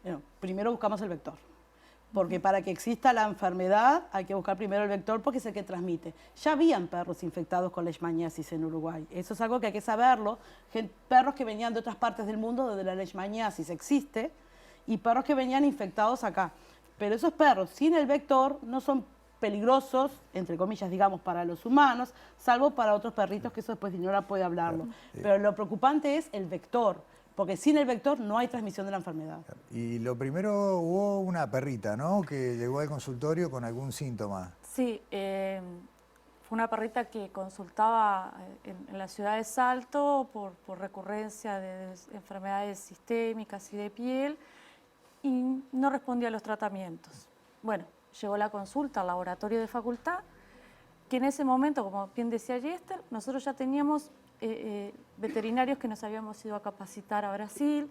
Bueno, primero buscamos el vector, porque para que exista la enfermedad hay que buscar primero el vector porque es el que transmite. Ya habían perros infectados con leishmaniasis en Uruguay, eso es algo que hay que saberlo. Perros que venían de otras partes del mundo donde la leishmaniasis existe y perros que venían infectados acá. Pero esos perros sin el vector no son peligrosos, entre comillas, digamos, para los humanos, salvo para otros perritos, que eso después Dinora puede hablarlo. Pero lo preocupante es el vector, porque sin el vector no hay transmisión de la enfermedad. Y lo primero, hubo una perrita, ¿no?, que llegó al consultorio con algún síntoma. Sí, fue una perrita que consultaba en la ciudad de Salto por recurrencia de enfermedades sistémicas y de piel y no respondía a los tratamientos. Bueno, llegó la consulta al laboratorio de facultad, que en ese momento, como bien decía Yester, nosotros ya teníamos veterinarios que nos habíamos ido a capacitar a Brasil,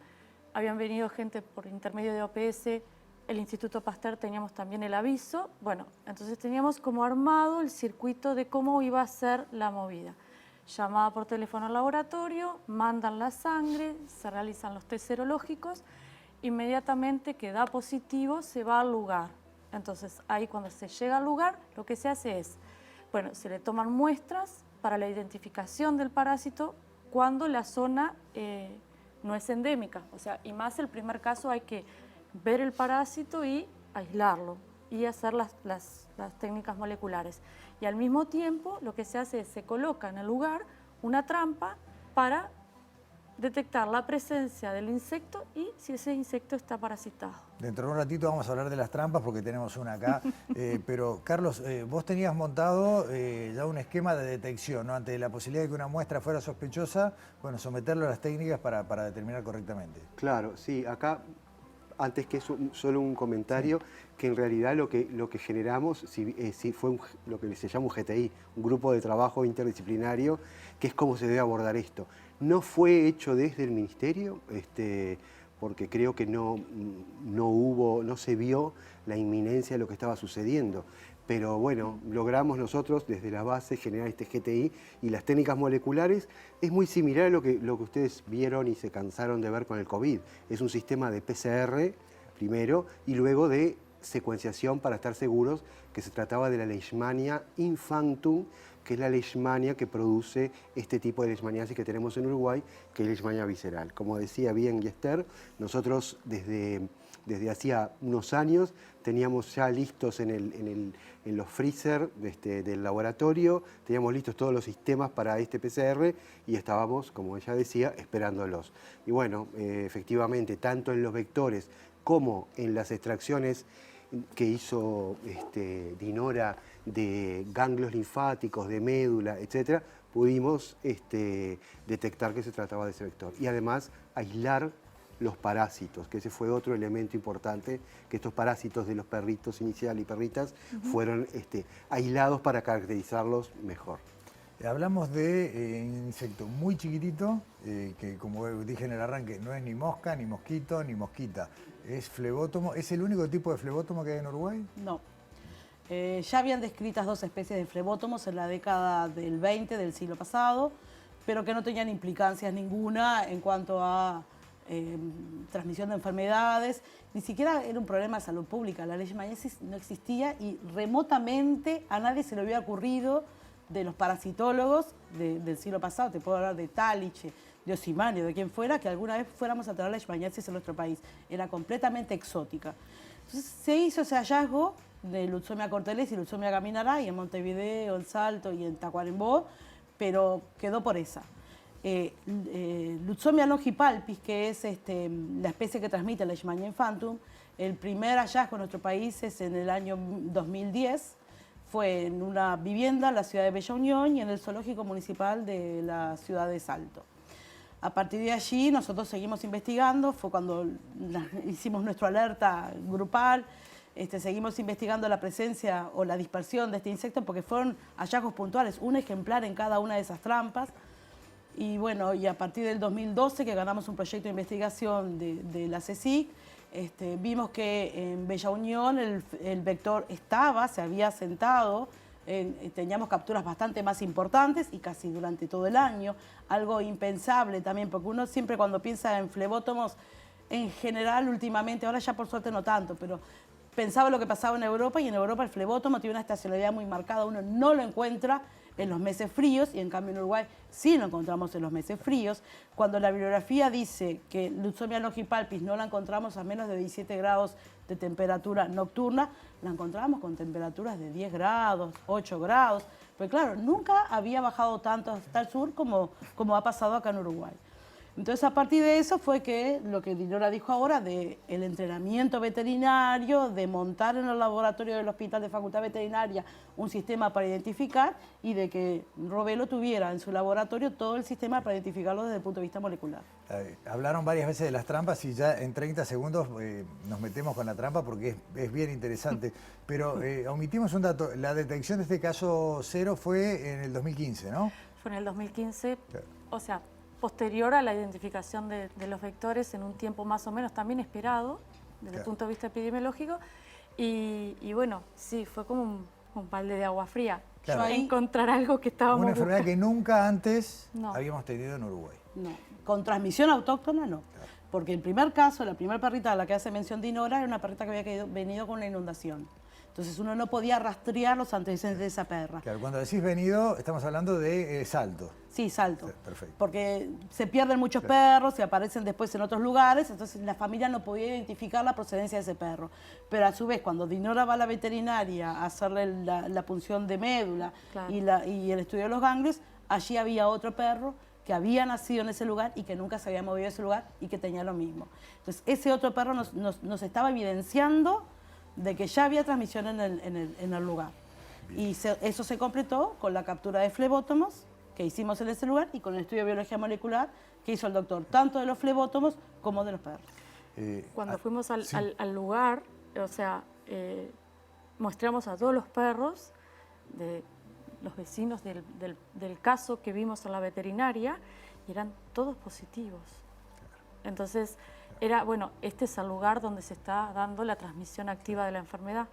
habían venido gente por intermedio de OPS, el Instituto Pasteur teníamos también el aviso, bueno, entonces teníamos como armado el circuito de cómo iba a ser la movida. Llamada por teléfono al laboratorio, mandan la sangre, se realizan los test serológicos, inmediatamente que da positivo se va al lugar. Entonces ahí cuando se llega al lugar lo que se hace es, bueno, se le toman muestras para la identificación del parásito cuando la zona no es endémica. O sea, y más el primer caso hay que ver el parásito y aislarlo y hacer las técnicas moleculares. Y al mismo tiempo lo que se hace es se coloca en el lugar una trampa para detectar la presencia del insecto y si ese insecto está parasitado. Dentro de un ratito vamos a hablar de las trampas porque tenemos una acá, pero Carlos, vos tenías montado ya un esquema de detección, ¿no? Ante la posibilidad de que una muestra fuera sospechosa, bueno, someterlo a las técnicas para determinar correctamente. Claro, sí, acá, antes que eso, solo un comentario, que en realidad lo que generamos fue lo que se llama un GTI, un grupo de trabajo interdisciplinario, que es cómo se debe abordar esto. No fue hecho desde el Ministerio, porque creo que no se vio la inminencia de lo que estaba sucediendo. Pero bueno, logramos nosotros desde la base generar este GTI y las técnicas moleculares. Es muy similar a lo que ustedes vieron y se cansaron de ver con el COVID. Es un sistema de PCR primero y luego de secuenciación para estar seguros que se trataba de la Leishmania infantum, que es la leishmania que produce este tipo de leishmaniasis que tenemos en Uruguay, que es leishmania visceral. Como decía bien Yester, nosotros desde hacía unos años teníamos ya listos en los freezer del laboratorio, teníamos listos todos los sistemas para este PCR y estábamos, como ella decía, esperándolos. Y bueno, efectivamente, tanto en los vectores como en las extracciones que hizo Dinora de ganglios linfáticos, de médula, etcétera, pudimos detectar que se trataba de ese vector. Y además aislar los parásitos, que ese fue otro elemento importante, que estos parásitos de los perritos inicial y perritas fueron aislados para caracterizarlos mejor. Hablamos de insecto muy chiquitito, que como dije en el arranque, no es ni mosca, ni mosquito, ni mosquita. Es flebótomo. ¿Es el único tipo de flebótomo que hay en Uruguay? No. Ya habían descritas 2 especies de flebótomos en la década del 20 del siglo pasado, pero que no tenían implicancias ninguna en cuanto a transmisión de enfermedades. Ni siquiera era un problema de salud pública. La leishmaniasis no existía y remotamente a nadie se le había ocurrido, de los parasitólogos del siglo pasado, te puedo hablar de Talich, de Osimario, de quien fuera, que alguna vez fuéramos a tener leishmaniasis en nuestro país. Era completamente exótica. Entonces se hizo ese hallazgo de Lutzomia corteles y Lutzomia gaminara, y en Montevideo, en Salto y en Tacuarembó, pero quedó por esa. Lutzomia longipalpis, que es la especie que transmite la Leishmania infantum, el primer hallazgo en nuestro país es en el año 2010, fue en una vivienda en la ciudad de Bella Unión y en el zoológico municipal de la ciudad de Salto. A partir de allí nosotros seguimos investigando, fue cuando hicimos nuestra alerta grupal, seguimos investigando la presencia o la dispersión de este insecto porque fueron hallazgos puntuales, un ejemplar en cada una de esas trampas. Y bueno, y a partir del 2012 que ganamos un proyecto de investigación de la CSIC, Vimos que en Bella Unión el vector se había asentado, teníamos capturas bastante más importantes y casi durante todo el año, algo impensable también, porque uno siempre cuando piensa en flebótomos, en general últimamente, ahora ya por suerte no tanto, pero pensaba lo que pasaba en Europa, y en Europa el flebótomo tiene una estacionalidad muy marcada, uno no lo encuentra en los meses fríos, y en cambio en Uruguay sí lo encontramos en los meses fríos. Cuando la bibliografía dice que Lutzomia longipalpis no la encontramos a menos de 17 grados de temperatura nocturna, la encontramos con temperaturas de 10 grados, 8 grados, pues claro, nunca había bajado tanto hasta el sur como ha pasado acá en Uruguay. Entonces, a partir de eso fue que lo que Dinora dijo ahora del entrenamiento veterinario, de montar en el laboratorio del Hospital de Facultad Veterinaria un sistema para identificar, y de que Robelo tuviera en su laboratorio todo el sistema para identificarlo desde el punto de vista molecular. Hablaron varias veces de las trampas y ya en 30 segundos nos metemos con la trampa porque es bien interesante. Pero omitimos un dato, la detección de este caso cero fue en el 2015, ¿no? Fue en el 2015, Claro. o sea, posterior a la identificación de los vectores en un tiempo más o menos también esperado desde el punto de vista epidemiológico, y bueno, sí, fue como un balde de agua fría. Claro. Encontrar algo que estábamos Una enfermedad buscando. que nunca antes No. habíamos tenido en Uruguay. No, con transmisión autóctona no. Porque el primer caso, la primera perrita a la que hace mención Dinora, era una perrita que había venido con una inundación. Entonces uno no podía rastrear los antecedentes de esa perra. Claro, cuando decís venido, estamos hablando de Salto. Sí, Salto. Sí, perfecto. Porque se pierden muchos perros, se aparecen después en otros lugares, entonces la familia no podía identificar la procedencia de ese perro. Pero a su vez, cuando Dinora va a la veterinaria a hacerle la punción de médula, Claro. y el estudio de los ganglios, allí había otro perro que había nacido en ese lugar y que nunca se había movido de ese lugar y que tenía lo mismo. Entonces ese otro perro nos estaba evidenciando de que ya había transmisión en el lugar. Y eso se completó con la captura de flebótomos que hicimos en ese lugar y con el estudio de biología molecular que hizo el doctor, tanto de los flebótomos como de los perros. Cuando fuimos sí. al lugar, o sea, mostramos a todos los perros de los vecinos del caso que vimos en la veterinaria, y eran todos positivos. Entonces, era, bueno, este es el lugar donde se está dando la transmisión activa de la enfermedad.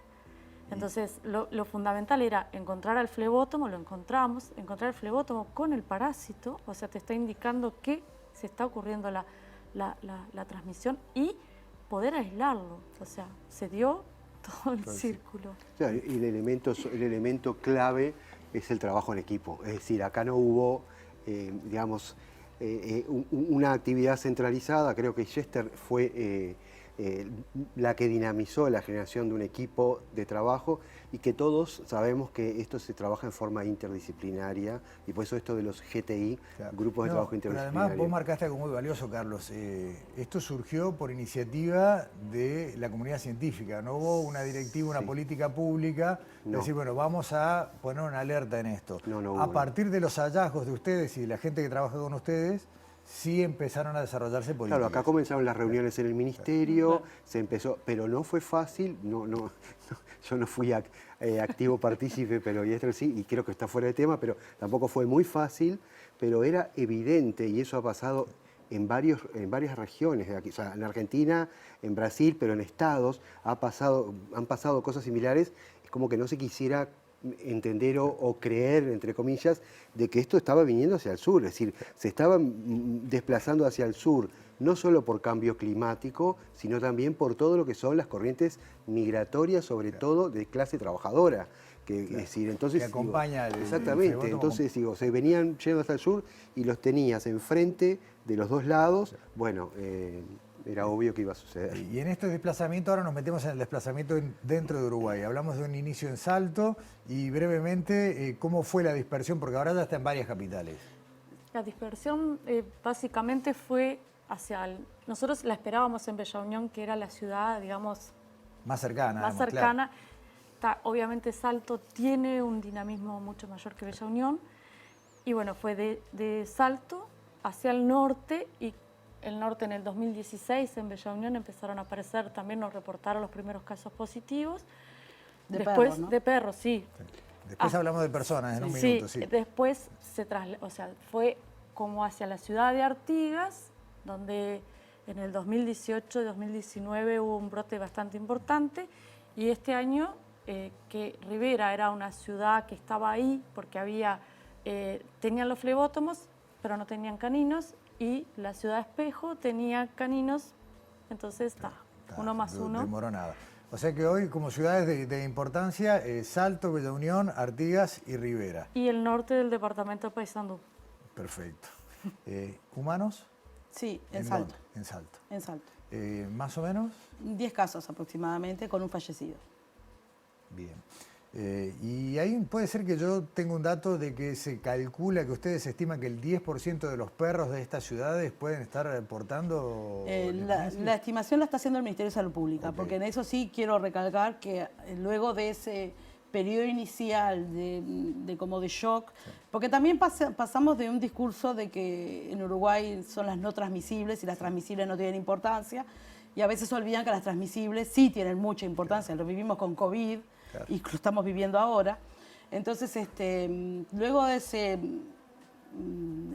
Entonces, lo fundamental era encontrar al flebótomo, lo encontramos, encontrar el flebótomo con el parásito, o sea, te está indicando que se está ocurriendo la transmisión, y poder aislarlo, o sea, se dio todo el círculo. Claro, y el elemento clave es el trabajo en equipo. Es decir, acá no hubo, digamos, una actividad centralizada. Creo que Chester fue la que dinamizó la generación de un equipo de trabajo, y que todos sabemos que esto se trabaja en forma interdisciplinaria, y por eso esto de los GTI, Claro. grupos de trabajo Pero interdisciplinarios. además vos marcaste algo muy valioso, Carlos. Esto surgió por iniciativa de la comunidad científica. No hubo una directiva, una Sí. política pública, de No. decir, bueno, vamos a poner una alerta en esto. No hubo, A partir de los hallazgos de ustedes y de la gente que trabaja con ustedes, sí empezaron a desarrollarse políticas. Claro, acá comenzaron las reuniones en el ministerio, se empezó, pero no fue fácil, yo no fui activo partícipe, pero Yester sí, y creo que está fuera de tema, pero tampoco fue muy fácil, pero era evidente, y eso ha pasado en varias regiones de aquí, o sea, en Argentina, en Brasil, pero en estados, han pasado cosas similares, es como que no se quisiera entender o creer, entre comillas, de que esto estaba viniendo hacia el sur, es decir, se estaban desplazando hacia el sur, no solo por cambio climático, sino también por todo lo que son las corrientes migratorias, sobre todo de clase trabajadora. Es decir, entonces, que acompaña el exactamente, flebótomo. entonces se venían yendo hasta el sur y los tenías enfrente de los dos lados, bueno, era obvio que iba a suceder. Y en este desplazamiento, ahora nos metemos en el desplazamiento dentro de Uruguay. Hablamos de un inicio en Salto y brevemente, ¿cómo fue la dispersión? Porque ahora ya está en varias capitales. La dispersión básicamente fue nosotros la esperábamos en Bella Unión, que era la ciudad, digamos, Más cercana. más digamos, cercana. Obviamente Salto tiene un dinamismo mucho mayor que Bella Unión, y bueno, fue de Salto hacia el norte, y el norte en el 2016 en Bella Unión empezaron a aparecer, también nos reportaron los primeros casos positivos. De Después perros, ¿no? de perros, sí. Después hablamos de personas en un Sí, minuto, sí. después fue como hacia la ciudad de Artigas, donde En el 2018 y 2019 hubo un brote bastante importante y este año que Rivera era una ciudad que estaba ahí porque tenían los flebótomos, pero no tenían caninos, y la ciudad Espejo tenía caninos, entonces está, 1 más 1. Demoró nada. O sea que hoy, como ciudades de importancia, Salto, Bella Unión, Artigas y Rivera. Y el norte del departamento de Paysandú. Perfecto. ¿Humanos? Sí, en Salto. En Salto. En Salto. ¿Más o menos? 10 casos aproximadamente, con un fallecido. Bien. Y ahí puede ser que yo tenga un dato de que se calcula que ustedes estiman que el 10% de los perros de estas ciudades pueden estar portando... La estimación la está haciendo el Ministerio de Salud Pública, porque en eso sí quiero recalcar que luego de ese periodo inicial como de shock, porque también pasamos de un discurso de que en Uruguay son las no transmisibles y las transmisibles no tienen importancia, y a veces olvidan que las transmisibles sí tienen mucha importancia. Lo vivimos con COVID y lo estamos viviendo ahora. Entonces, luego de ese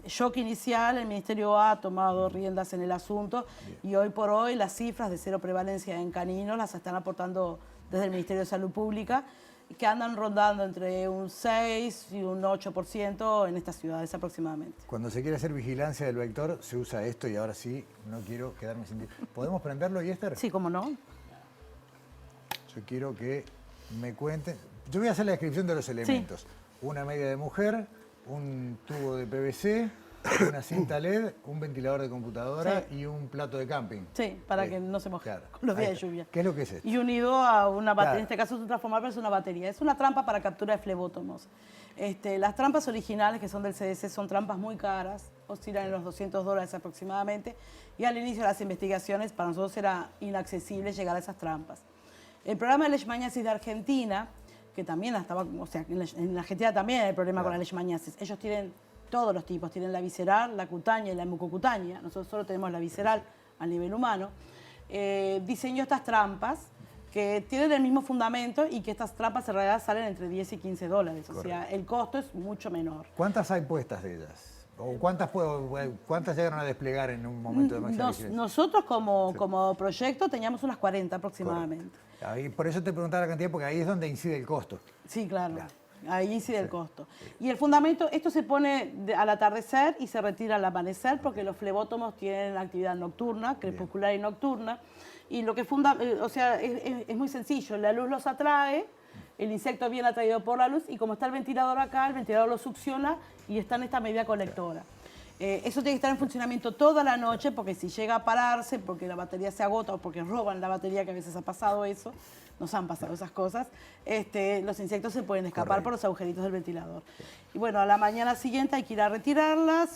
shock inicial, el Ministerio ha tomado riendas en el asunto y hoy por hoy las cifras de cero prevalencia en caninos las están aportando desde el Ministerio de Salud Pública, que andan rondando entre un 6 y un 8% en estas ciudades aproximadamente. Cuando se quiere hacer vigilancia del vector, se usa esto y ahora sí, no quiero quedarme sin tiempo. ¿Podemos prenderlo, Yester? Sí, cómo no. Yo quiero que me cuenten. Yo voy a hacer la descripción de los elementos. Sí. Una media de mujer, un tubo de PVC, una cinta LED, un ventilador de computadora y un plato de camping. Sí, para que no se moje con los días de lluvia. ¿Qué es lo que es esto? Y unido a una batería, en este caso es un transformador, pero es una batería. Es una trampa para captura de flebótomos. Las trampas originales, que son del CDC, son trampas muy caras, oscilan en los $200 aproximadamente, y al inicio de las investigaciones para nosotros era inaccesible llegar a esas trampas. El programa de leishmaniasis de Argentina, que también estaba, o sea, en Argentina también hay el problema con la leishmaniasis. Ellos tienen todos los tipos, tienen la visceral, la cutánea y la mucocutánea. Nosotros solo tenemos la visceral a nivel humano. Diseñó estas trampas que tienen el mismo fundamento y que estas trampas en realidad salen entre $10 y $15. Correcto. O sea, el costo es mucho menor. ¿Cuántas hay puestas de ellas? ¿O cuántas llegaron a desplegar en un momento de máxima vigilancia? Nosotros como proyecto teníamos unas 40 aproximadamente. Ahí, por eso te preguntaba la cantidad, porque ahí es donde incide el costo. Sí, claro. Ahí incide el costo. Y el fundamento, esto se pone al atardecer y se retira al amanecer porque los flebótomos tienen actividad nocturna, crepuscular y nocturna. Y lo que o sea, es muy sencillo, la luz los atrae, el insecto viene atraído por la luz y como está el ventilador acá, el ventilador lo succiona y está en esta medida colectora. Eso tiene que estar en funcionamiento toda la noche porque si llega a pararse, porque la batería se agota o porque roban la batería, que a veces ha pasado eso, nos han pasado esas cosas, los insectos se pueden escapar por los agujeritos del ventilador. Y bueno, a la mañana siguiente hay que ir a retirarla,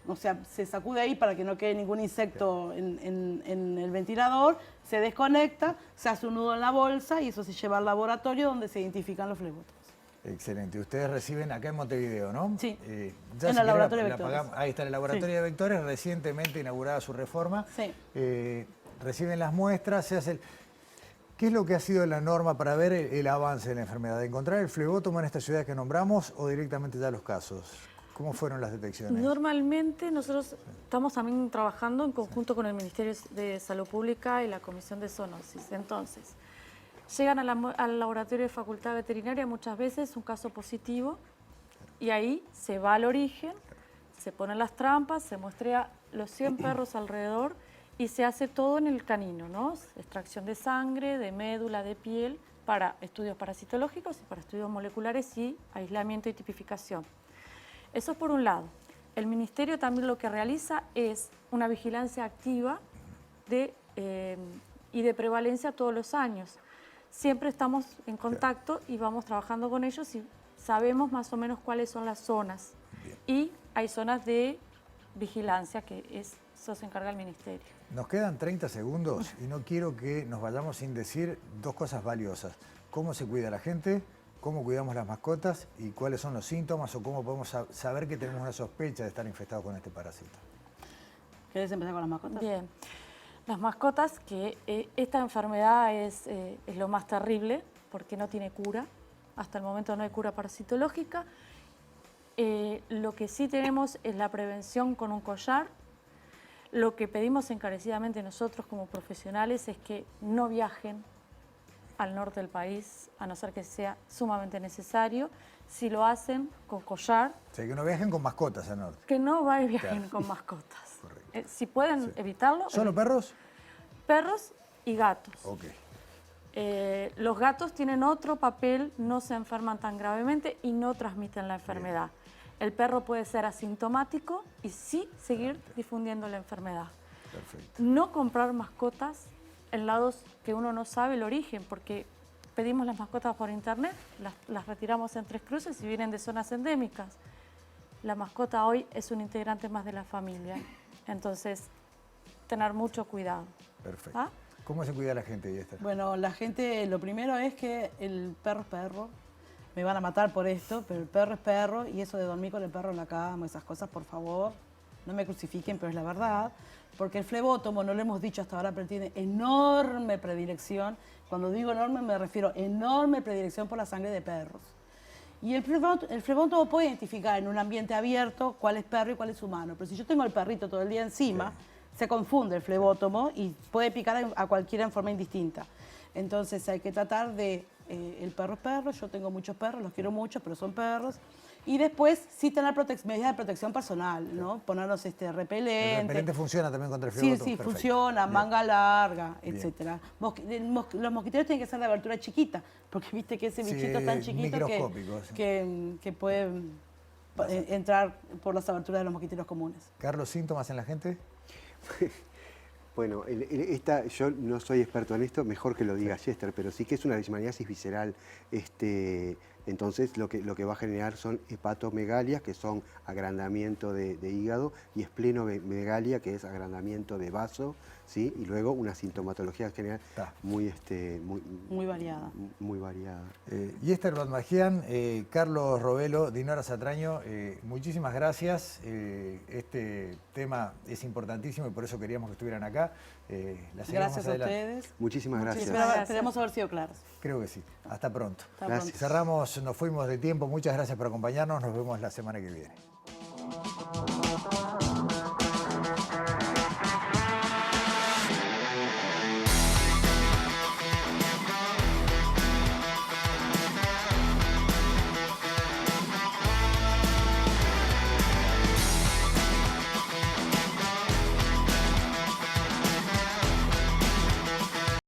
o sea, se sacude ahí para que no quede ningún insecto en el ventilador, se desconecta, se hace un nudo en la bolsa y eso se lleva al laboratorio donde se identifican los flebótomos. Excelente. Ustedes reciben acá en Montevideo, ¿no? Sí, ya en el laboratorio de vectores. Ahí está el laboratorio de vectores, recientemente inaugurada su reforma. Sí. Reciben las muestras, se hace ¿Qué es lo que ha sido la norma para ver el avance de la enfermedad? ¿Encontrar el flebótomo en estas ciudades que nombramos o directamente ya los casos? ¿Cómo fueron las detecciones? Normalmente nosotros estamos también trabajando en conjunto con el Ministerio de Salud Pública y la Comisión de Zoonosis. Entonces, llegan al laboratorio de Facultad Veterinaria muchas veces un caso positivo y ahí se va al origen, se ponen las trampas, se muestra los 100 perros alrededor y se hace todo en el canino, ¿no? Extracción de sangre, de médula, de piel, para estudios parasitológicos y para estudios moleculares y aislamiento y tipificación. Eso por un lado. El Ministerio también lo que realiza es una vigilancia activa y de prevalencia todos los años. Siempre estamos en contacto y vamos trabajando con ellos y sabemos más o menos cuáles son las zonas. Bien. Y hay zonas de vigilancia que eso se encarga el Ministerio. Nos quedan 30 segundos y no quiero que nos vayamos sin decir dos cosas valiosas. ¿Cómo se cuida la gente? ¿Cómo cuidamos las mascotas? ¿Y cuáles son los síntomas o cómo podemos saber que tenemos una sospecha de estar infectados con este parásito? ¿Querés empezar con las mascotas? Bien. Las mascotas, que esta enfermedad es lo más terrible porque no tiene cura. Hasta el momento no hay cura parasitológica. Lo que sí tenemos es la prevención con un collar. Lo que pedimos encarecidamente nosotros como profesionales es que no viajen al norte del país, a no ser que sea sumamente necesario. Si lo hacen con collar, O sea, que no viajen con mascotas al norte. que no viajen con mascotas. Correcto. Si pueden evitarlo. ¿Solo perros? Perros y gatos. Ok. Los gatos tienen otro papel, no se enferman tan gravemente y no transmiten la enfermedad. El perro puede ser asintomático y sí seguir difundiendo la enfermedad. Perfecto. No comprar mascotas en lados que uno no sabe el origen, porque pedimos las mascotas por internet, las retiramos en Tres Cruces y vienen de zonas endémicas. La mascota hoy es un integrante más de la familia, entonces tener mucho cuidado. Perfecto. ¿Ah? ¿Cómo se cuida la gente, Esther? Bueno, la gente, lo primero es que el perro es perro. Me van a matar por esto, pero el perro es perro y eso de dormir con el perro en la cama, esas cosas, por favor, no me crucifiquen, pero es la verdad. Porque el flebótomo, no lo hemos dicho hasta ahora, pero tiene enorme predilección. Cuando digo enorme me refiero a enorme predilección por la sangre de perros. Y el flebótomo puede identificar en un ambiente abierto cuál es perro y cuál es humano. Pero si yo tengo el perrito todo el día encima, se confunde el flebótomo y puede picar a cualquiera en forma indistinta. Entonces hay que tratar de, el perro es perro, yo tengo muchos perros, los quiero mucho, pero son perros. Y después sí tener medidas de protección personal, ¿no? Ponernos repelente. ¿El repelente funciona también contra el Sí, flebotomo? sí, Perfecto. funciona, Bien. manga larga, Bien. etcétera. Los mosquiteros tienen que ser de abertura chiquita, porque viste que ese Sí, bichito es tan chiquito microscópico, sí. que puede entrar por las aberturas de los mosquiteros comunes. Carlos, ¿síntomas en la gente? Bueno, yo no soy experto en esto, mejor que lo diga Chester, pero sí que es una leishmaniasis visceral. Entonces lo que va a generar son hepatomegalias, que son agrandamiento de hígado, y esplenomegalia, que es agrandamiento de vaso, ¿sí? Y luego una sintomatología general Muy variada. Muy variada. Y Esther Badmagian, Carlos Robelo, Dinora Satraño, muchísimas gracias. Este tema es importantísimo y por eso queríamos que estuvieran acá. La seguimos Gracias más a adelante. ustedes. Muchísimas gracias. Esperemos haber sido claros. Creo que sí. Hasta pronto. Hasta Gracias. pronto. Cerramos, nos fuimos de tiempo. Muchas gracias por acompañarnos. Nos vemos la semana que viene.